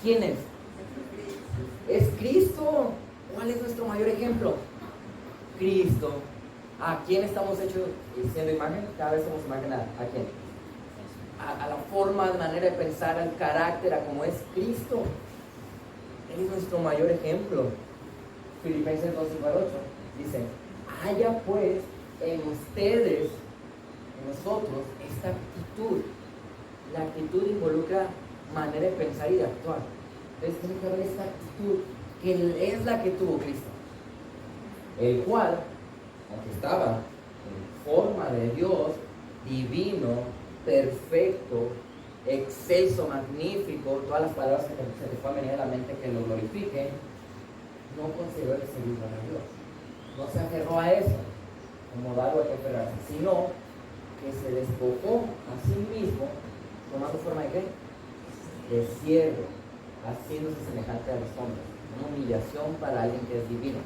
[SPEAKER 1] ¿Quién es? Es Cristo. ¿Cuál es nuestro mayor ejemplo? Cristo. ¿A quién estamos hechos siendo imagen? Cada vez somos imagen ¿a quién? A la forma, de manera de pensar, al carácter, a cómo es Cristo. Él es nuestro mayor ejemplo. Filipenses 2:8 dice: haya pues en ustedes, en nosotros, esta actitud. La actitud involucra manera de pensar y de actuar. Entonces tiene que haber esta actitud que es la que tuvo Cristo, el cual, aunque estaba en forma de Dios, divino, perfecto, excelso, magnífico, todas las palabras que se les puedan venir a la mente que lo glorifiquen, no consideró el ser igual a Dios. No se aferró a eso como algo a que aferrarse, sino que se despojó a sí mismo, tomando forma de ¿qué? De siervo, haciéndose semejante a los hombres. Una humillación para alguien que es divino.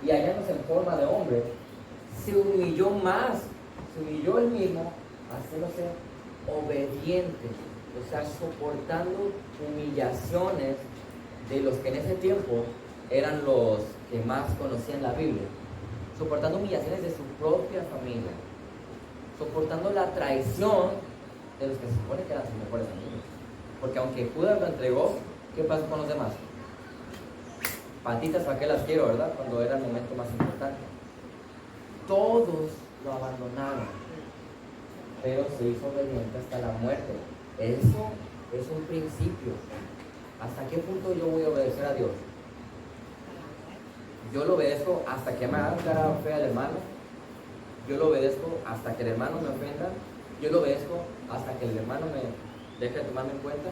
[SPEAKER 1] Y hallándose en forma de hombre, se humilló más, se humilló él mismo, haciéndose obediente, o sea, soportando humillaciones de los que en ese tiempo eran los que más conocían la Biblia, soportando humillaciones de su propia familia, soportando la traición de los que se supone que eran sus mejores amigos. Porque aunque Judas lo entregó, ¿qué pasó con los demás? Patitas, ¿para qué las quiero, verdad? Cuando era el momento más importante. Todos lo abandonaron, pero se hizo obediente hasta la muerte. Eso es un principio. ¿Hasta qué punto yo voy a obedecer a Dios? Yo lo obedezco hasta que me haga cara fea al hermano. Yo lo obedezco hasta que el hermano me ofenda. Yo lo obedezco hasta que el hermano me deje de tomarme en cuenta.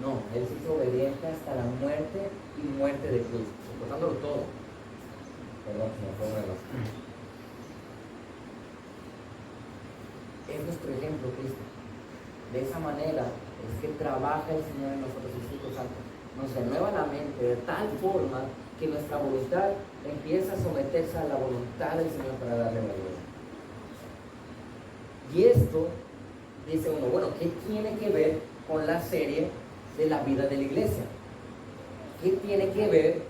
[SPEAKER 1] No, él se hizo obediente hasta la muerte y muerte de cruz, soportándolo todo. Perdón, se me fue un reloj. Es nuestro ejemplo, Cristo. De esa manera es que trabaja el Señor en nosotros, el Espíritu Santo. Nos renueva la mente de tal forma que nuestra voluntad empieza a someterse a la voluntad del Señor para darle la gloria. Y esto, dice uno, bueno, ¿qué tiene que ver con la serie de la vida de la iglesia? ¿Qué tiene que ver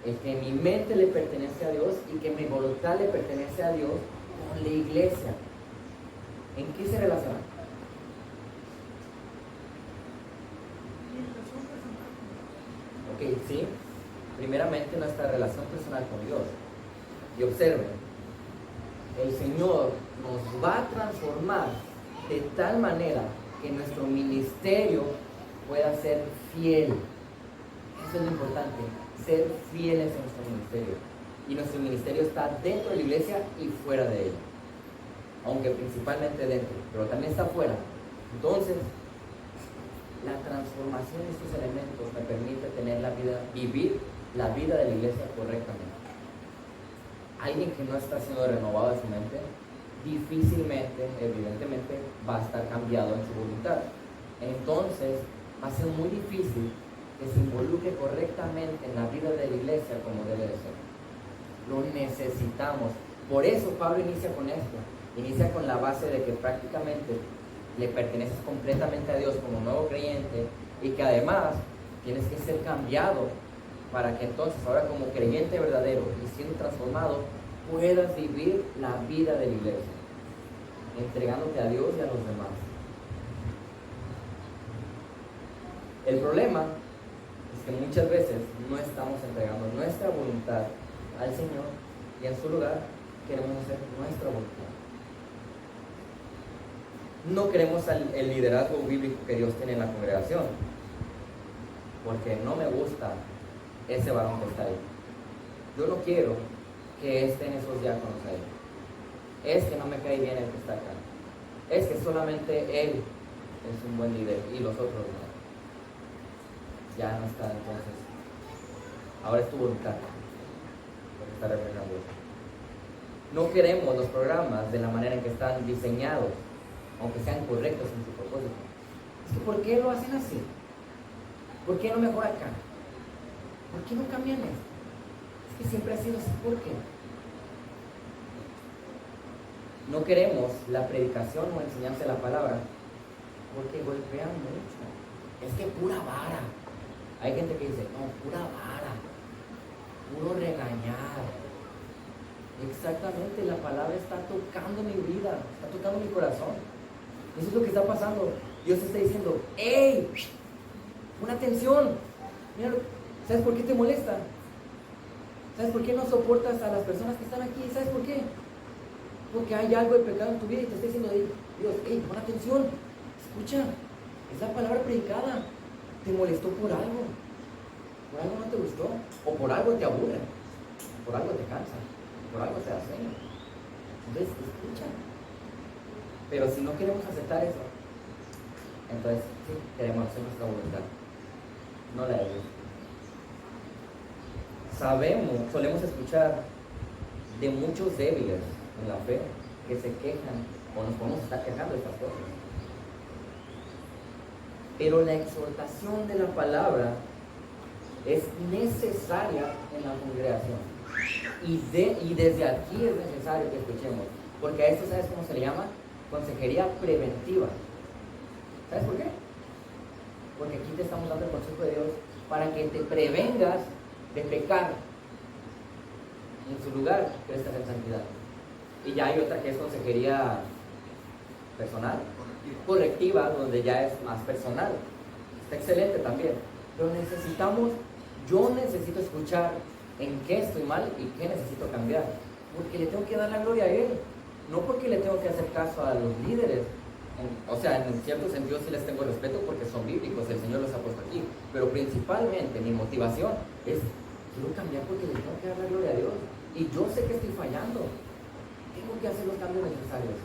[SPEAKER 1] el que mi mente le pertenece a Dios y que mi voluntad le pertenece a Dios con la iglesia? ¿En qué se relaciona? Ok, sí. Primeramente nuestra relación personal con Dios. Y observen, el Señor nos va a transformar de tal manera que nuestro ministerio pueda ser fiel. Eso es lo importante, ser fieles en nuestro ministerio. Y nuestro ministerio está dentro de la iglesia y fuera de ella. Aunque principalmente dentro, pero también está fuera. Entonces, la transformación de estos elementos me permite vivir la vida de la iglesia correctamente. Alguien que no está siendo renovado en su mente, difícilmente, evidentemente, va a estar cambiado en su voluntad. Entonces, va a ser muy difícil que se involucre correctamente en la vida de la iglesia como debe de ser. Lo necesitamos. Por eso Pablo inicia con esto. Inicia con la base de que prácticamente le perteneces completamente a Dios como nuevo creyente y que además Tienes que ser cambiado para que entonces, ahora como creyente verdadero y siendo transformado, puedas vivir la vida de la iglesia, entregándote a Dios y a los demás. El problema es que muchas veces no estamos entregando nuestra voluntad al Señor y en su lugar queremos hacer nuestra voluntad. No queremos el liderazgo bíblico que Dios tiene en la congregación, porque no me gusta ese varón que está ahí. Yo no quiero que estén esos diáconos ahí. Es que no me cae bien el que está acá. Es que solamente él es un buen líder y los otros no. Ya no está, entonces. Ahora es tu voluntad lo que está reflejando eso. No queremos los programas de la manera en que están diseñados, aunque sean correctos en su propósito. Es que ¿por qué lo hacen así? ¿Por qué no mejor acá? ¿Por qué no cambian esto? Es que siempre ha sido así. ¿Por qué? No queremos la predicación o enseñanza de la palabra porque golpean mucho. Es que pura vara. Hay gente que dice, no, pura vara, puro regañar. Exactamente, la palabra está tocando mi vida, está tocando mi corazón. Eso es lo que está pasando. Dios está diciendo, ¡hey! ¡Pon atención! Mira, ¿sabes por qué te molesta? ¿Sabes por qué no soportas a las personas que están aquí? ¿Sabes por qué? Porque hay algo de pecado en tu vida y te está diciendo, Dios, ¡hey! ¡Pon atención! Escucha, es la palabra predicada. Te molestó por algo no te gustó, o por algo te aburre, por algo te cansa, por algo te da sueño. Entonces, escucha. Pero si no queremos aceptar eso, entonces sí, queremos hacer nuestra voluntad, no la de Dios. Solemos escuchar de muchos débiles en la fe que se quejan, o nos podemos estar quejando de estas cosas. Pero la exhortación de la palabra es necesaria en la congregación. Y desde aquí es necesario que escuchemos. Porque a esto, ¿sabes cómo se le llama? Consejería preventiva. ¿Sabes por qué? Porque aquí te estamos dando el consejo de Dios para que te prevengas de pecar. En su lugar, crezcas en santidad. Y ya hay otra que es consejería personal, correctiva, donde ya es más personal. Está excelente también. Pero yo necesito escuchar en qué estoy mal y qué necesito cambiar. Porque le tengo que dar la gloria a Él. No porque le tengo que hacer caso a los líderes. En cierto sentido sí les tengo respeto porque son bíblicos, el Señor los ha puesto aquí. Pero principalmente mi motivación es, quiero cambiar porque le tengo que dar la gloria a Dios. Y yo sé que estoy fallando. Tengo que hacer los cambios necesarios.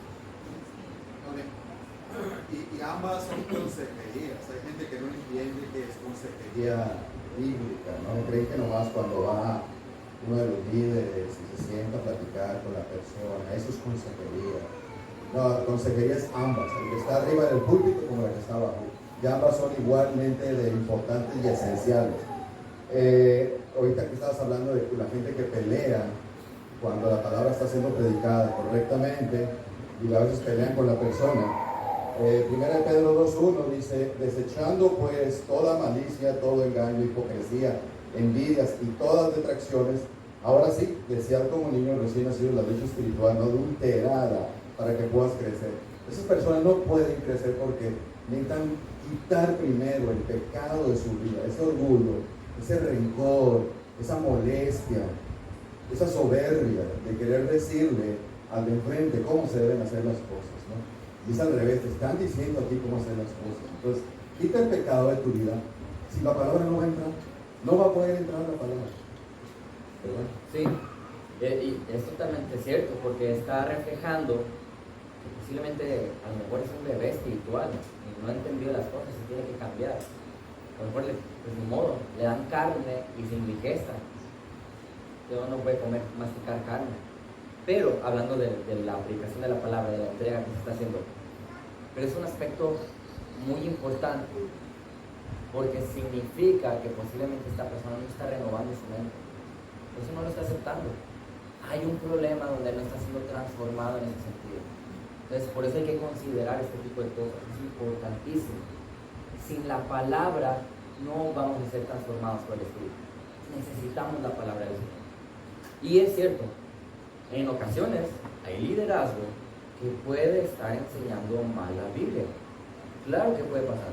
[SPEAKER 5] Y ambas son consejerías. Hay gente que no entiende que es consejería
[SPEAKER 6] Bíblica, ¿no? Creen que nomás cuando va uno de los líderes y se sienta a platicar con la persona, eso es consejería. No, consejería es ambas, el que está arriba del púlpito como el que está abajo. Y ambas son igualmente de importantes y esenciales. Ahorita que estabas hablando de la gente que pelea cuando la palabra está siendo predicada correctamente y a veces pelean con la persona. 1 Pedro 2.1 dice, desechando pues toda malicia, todo engaño, hipocresía, envidias y todas detracciones, ahora sí, desear como niño recién nacido la leche espiritual no adulterada para que puedas crecer. Esas personas no pueden crecer porque necesitan quitar primero el pecado de su vida, ese orgullo, ese rencor, esa molestia, esa soberbia de querer decirle al de enfrente cómo se deben hacer las cosas, ¿no? Y es al revés, te están diciendo a ti cómo hacer las cosas. Entonces, quita el pecado de tu vida. Si la palabra no va a entrar, no va a poder entrar la palabra. Pero bueno.
[SPEAKER 1] Sí, y es totalmente cierto, porque está reflejando que posiblemente a lo mejor es un bebé espiritual y no ha entendido las cosas y tiene que cambiar. A lo mejor, pues ni modo, le dan carne y se indigesta. Yo no puede masticar carne. Pero hablando de la aplicación de la palabra, de la entrega que se está haciendo, pero es un aspecto muy importante porque significa que posiblemente esta persona no está renovando su mente, eso no lo está aceptando. Hay un problema donde no está siendo transformado en ese sentido. Entonces, por eso hay que considerar este tipo de cosas, es importantísimo. Sin la palabra no vamos a ser transformados por el Espíritu. Necesitamos la palabra del Señor. Y es cierto, en ocasiones hay liderazgo que puede estar enseñando mal la Biblia. Claro que puede pasar.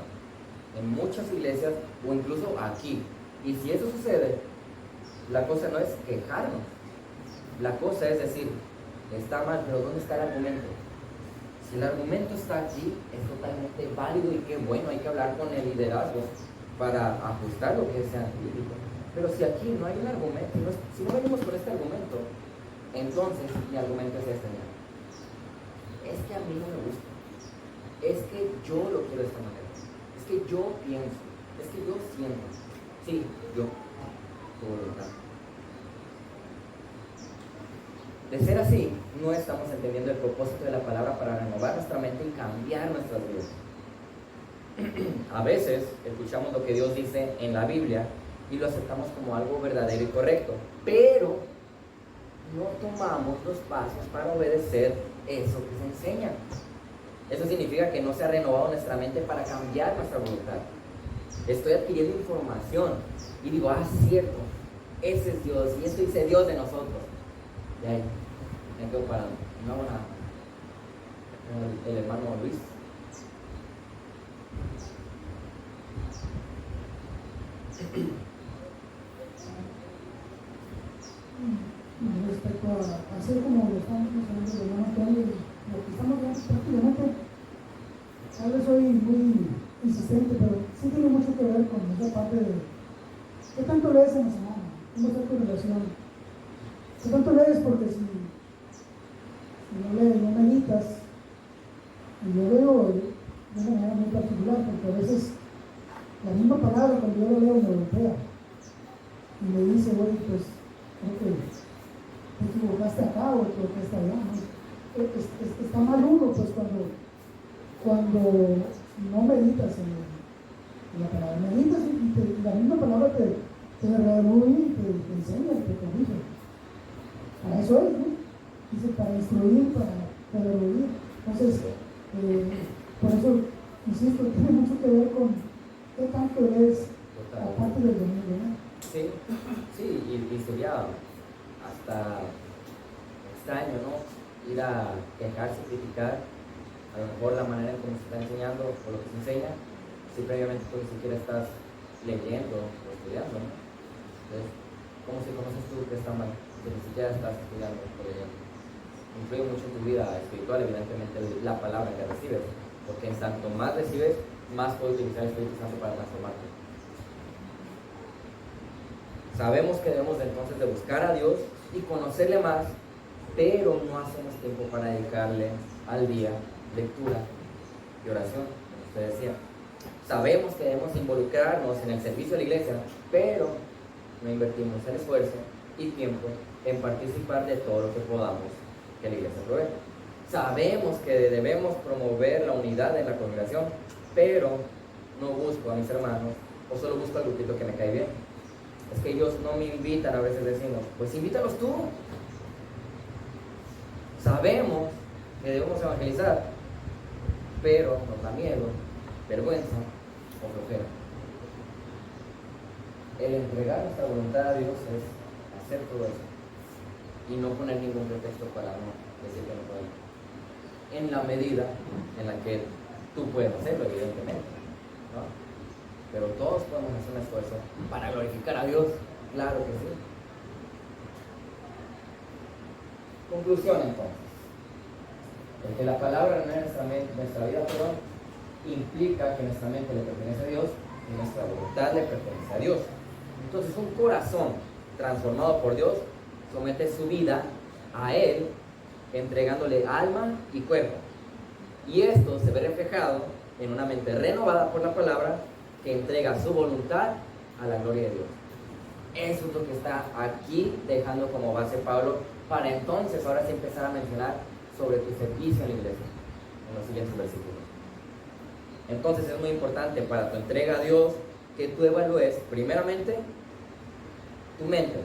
[SPEAKER 1] En muchas iglesias o incluso aquí. Y si eso sucede, la cosa no es quejarnos. La cosa es decir, está mal, pero ¿dónde está el argumento? Si el argumento está aquí, es totalmente válido y qué bueno, hay que hablar con el liderazgo para ajustar lo que sea bíblico. Pero si aquí no hay un argumento, si no venimos con este argumento, entonces mi argumento es este: mira, es que a mí no me gusta, es que yo lo quiero de esta manera, es que yo pienso, es que yo siento, sí, yo, tu voluntad. De ser así, no estamos entendiendo el propósito de la palabra para renovar nuestra mente y cambiar nuestras vidas. A veces escuchamos lo que Dios dice en la Biblia y lo aceptamos como algo verdadero y correcto, pero no tomamos los pasos para obedecer eso que se enseña. Eso significa que no se ha renovado nuestra mente para cambiar nuestra voluntad. Estoy adquiriendo información y digo, cierto, ese es Dios y esto dice Dios de nosotros. Y ahí me quedo parado, no hago nada. El hermano Luis.
[SPEAKER 2] Respecto a hacer como lo estamos mencionando de hermano Antonio, lo que estamos viendo prácticamente, tal vez soy muy insistente, pero sí tiene mucho que ver con esa parte de qué tanto lees en la semana, cómo está tu relación, qué tanto lees, porque si no lees, no meditas, y yo veo de una manera muy particular, porque a veces la misma palabra cuando yo la leo me golpea y me dice, oye, pues creo que te equivocaste acá o te equivocaste allá, ¿no? Está mal uno, pues cuando no meditas en la palabra, meditas y la misma palabra te reúne y te enseña, te corrige. Para eso es, ¿no? Dice, para instruir, para reunir. Entonces, por eso, insisto, tiene mucho que ver con qué tanto eres aparte del domingo, ¿no?
[SPEAKER 1] Sí, y sería hasta extraño, ¿no? Ir a quejarse, criticar, a lo mejor la manera en cómo se está enseñando o lo que se enseña, si previamente tú ni siquiera estás leyendo o estudiando, ¿no? Entonces, ¿cómo si conoces tú que está mal? Si ni siquiera estás estudiando o leyendo. Influye mucho en tu vida espiritual, evidentemente, la palabra que recibes, porque en tanto más recibes, más puedes utilizar el Espíritu Santo para transformarte. Sabemos que debemos entonces de buscar a Dios y conocerle más, pero no hacemos tiempo para dedicarle al día lectura y oración, como usted decía. Sabemos que debemos involucrarnos en el servicio de la iglesia, pero no invertimos el esfuerzo y tiempo en participar de todo lo que podamos que la iglesia provee. Sabemos que debemos promover la unidad en la congregación, pero no busco a mis hermanos o solo busco al grupito que me cae bien. Es que ellos no me invitan, a veces decimos, pues invítalos tú. Sabemos que debemos evangelizar, pero nos da miedo, vergüenza o flojera. El entregar nuestra voluntad a Dios es hacer todo eso y no poner ningún pretexto para no decir que no podemos. En la medida en la que tú puedes hacerlo, evidentemente, ¿no? Pero todos podemos hacer un esfuerzo para glorificar a Dios, claro que sí. Conclusión entonces. El que la palabra en nuestra vida implica que nuestra mente le pertenece a Dios y nuestra voluntad le pertenece a Dios. Entonces un corazón transformado por Dios somete su vida a Él, entregándole alma y cuerpo. Y esto se ve reflejado en una mente renovada por la palabra que entrega su voluntad a la gloria de Dios. Eso es lo que está aquí dejando como base Pablo para entonces ahora sí empezar a mencionar sobre tu servicio en la iglesia en los siguientes versículos. Entonces es muy importante para tu entrega a Dios que tú evalúes primeramente tu mente.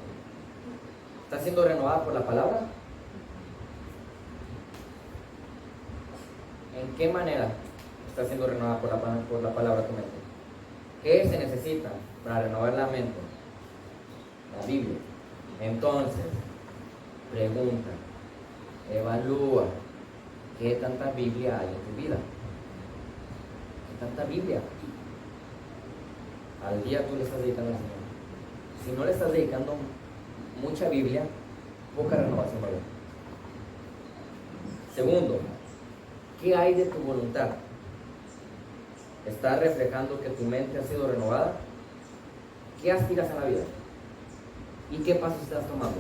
[SPEAKER 1] ¿Está siendo renovada por la palabra? ¿En qué manera está siendo renovada por la palabra tu mente? ¿Qué se necesita para renovar la mente? La Biblia. Entonces, pregunta, evalúa, ¿qué tanta Biblia hay en tu vida? ¿Qué tanta Biblia? Al día tú le estás dedicando al Señor. Si no le estás dedicando mucha Biblia, poca renovación va a haber. Segundo, ¿qué hay de tu voluntad? ¿Estás reflejando que tu mente ha sido renovada? ¿Qué aspiras a la vida? ¿Y qué pasos estás tomando?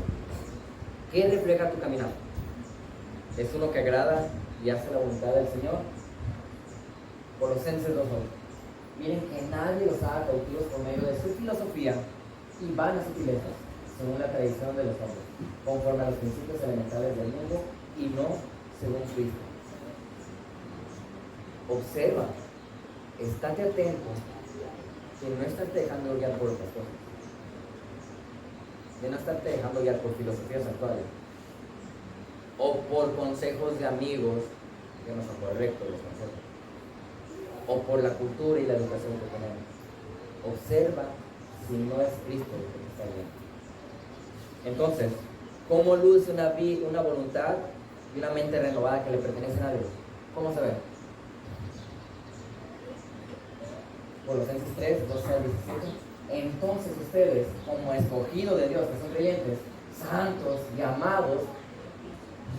[SPEAKER 1] ¿Qué refleja tu caminar? ¿Es uno que agrada y hace la voluntad del Señor? Colosenses 2:8. Miren que nadie los haga cautivos por medio de su filosofía y vanas sutilezas, según la tradición de los hombres, conforme a los principios elementales del mundo y no según Cristo. Observa, estate atento que no estás dejando guiar por otras cosas, de no estarte dejando guiar por filosofías actuales o por consejos de amigos que no son correctos los consejos, o por la cultura y la educación que tenemos. Observa si no es Cristo el que te está guiando. Entonces, ¿cómo luce una voluntad y una mente renovada que le pertenecen a Dios? ¿Cómo se ve? Colosenses 3, 12 al 17. Entonces ustedes, como escogidos de Dios, que son creyentes, santos y amados,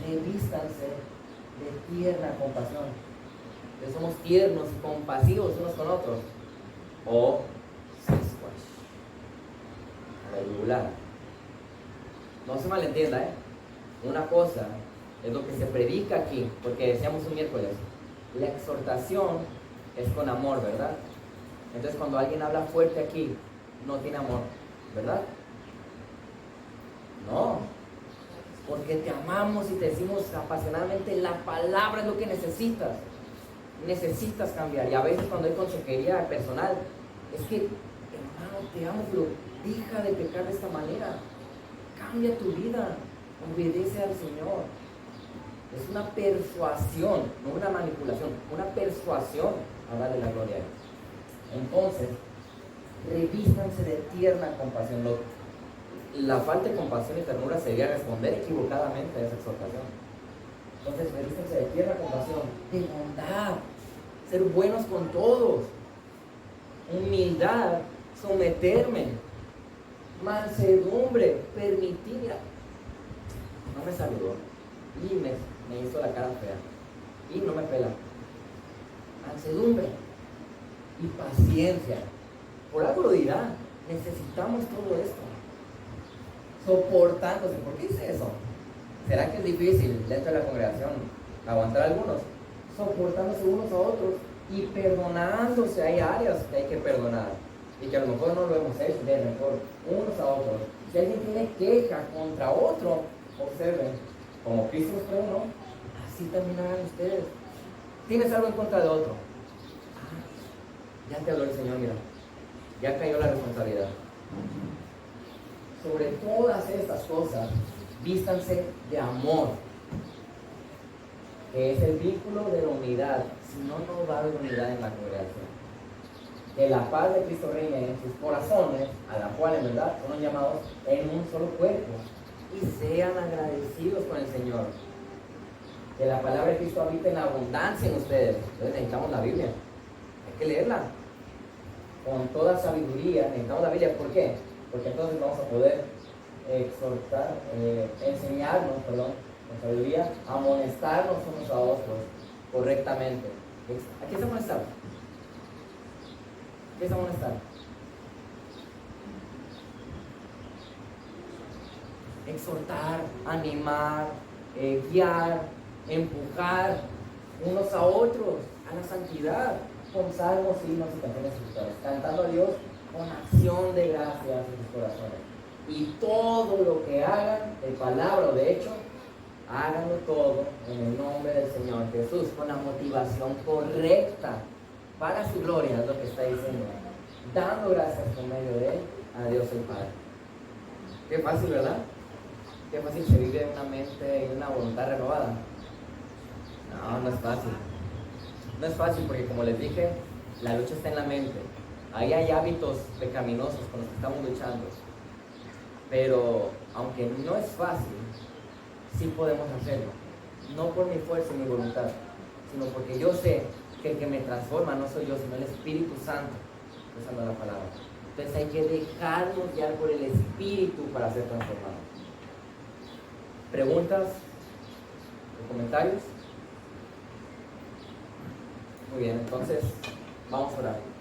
[SPEAKER 1] revístanse de tierna compasión. Que somos tiernos y compasivos unos con otros. O sisquash, a la yugular. No se malentienda, Una cosa es lo que se predica aquí, porque decíamos un miércoles, la exhortación es con amor, ¿verdad? Entonces cuando alguien habla fuerte aquí, no tiene amor, ¿verdad? No, porque te amamos y te decimos apasionadamente, la palabra es lo que necesitas. Necesitas cambiar. Y a veces cuando hay consejería personal, es que, hermano, te amo, pero deja de pecar de esta manera. Cambia tu vida, obedece al Señor. Es una persuasión, no una manipulación, una persuasión a darle la gloria a Dios. Entonces, revístanse de tierna compasión. La falta de compasión y ternura sería responder equivocadamente a esa exhortación. Entonces, revístanse de tierna compasión, de bondad, ser buenos con todos, humildad, someterme, mansedumbre, permitir. Mira, no me saludó y me hizo la cara fea y no me pela. Mansedumbre y paciencia. Por algo lo dirá, necesitamos todo esto. Soportándose. ¿Por qué dice eso? ¿Será que es difícil dentro de la congregación aguantar a algunos? Soportándose unos a otros y perdonándose. Hay áreas que hay que perdonar y que a lo mejor no lo hemos hecho de mejor unos a otros. Si alguien tiene queja contra otro, observen, como Cristo nos perdonó, así también hagan ustedes. ¿Tienes algo en contra de otro? Ya te habló el Señor, mira, ya cayó la responsabilidad. Sobre todas estas cosas, vístanse de amor, que es el vínculo de la unidad. Si no, no va a haber unidad en la congregación. Que la paz de Cristo reine en sus corazones, a la cual en verdad son llamados en un solo cuerpo, y sean agradecidos con el Señor. Que la palabra de Cristo habite en abundancia en ustedes. Entonces necesitamos la Biblia, hay que leerla con toda sabiduría. Necesitamos la Biblia. ¿Por qué? Porque entonces vamos a poder enseñarnos, con sabiduría, amonestarnos unos a otros correctamente. ¿A qué es amonestar? ¿Qué es amonestar? Exhortar, animar, guiar, empujar unos a otros a la santidad, con salmos, himnos y canciones espirituales, cantando a Dios con acción de gracias en sus corazones. Y todo lo que hagan, de palabra o de hecho, háganlo todo en el nombre del Señor Jesús, con la motivación correcta para su gloria, es lo que está diciendo, dando gracias por medio de él a Dios el Padre. Qué fácil, ¿verdad? Qué fácil se vive una mente y una voluntad renovada. No, no es fácil. No es fácil porque, como les dije, la lucha está en la mente. Ahí hay hábitos pecaminosos con los que estamos luchando. Pero aunque no es fácil, sí podemos hacerlo. No por mi fuerza y mi voluntad, sino porque yo sé que el que me transforma no soy yo, sino el Espíritu Santo, usando la palabra. Entonces hay que dejarnos guiar por el Espíritu para ser transformados. ¿Preguntas o comentarios? Muy bien, entonces vamos a orar.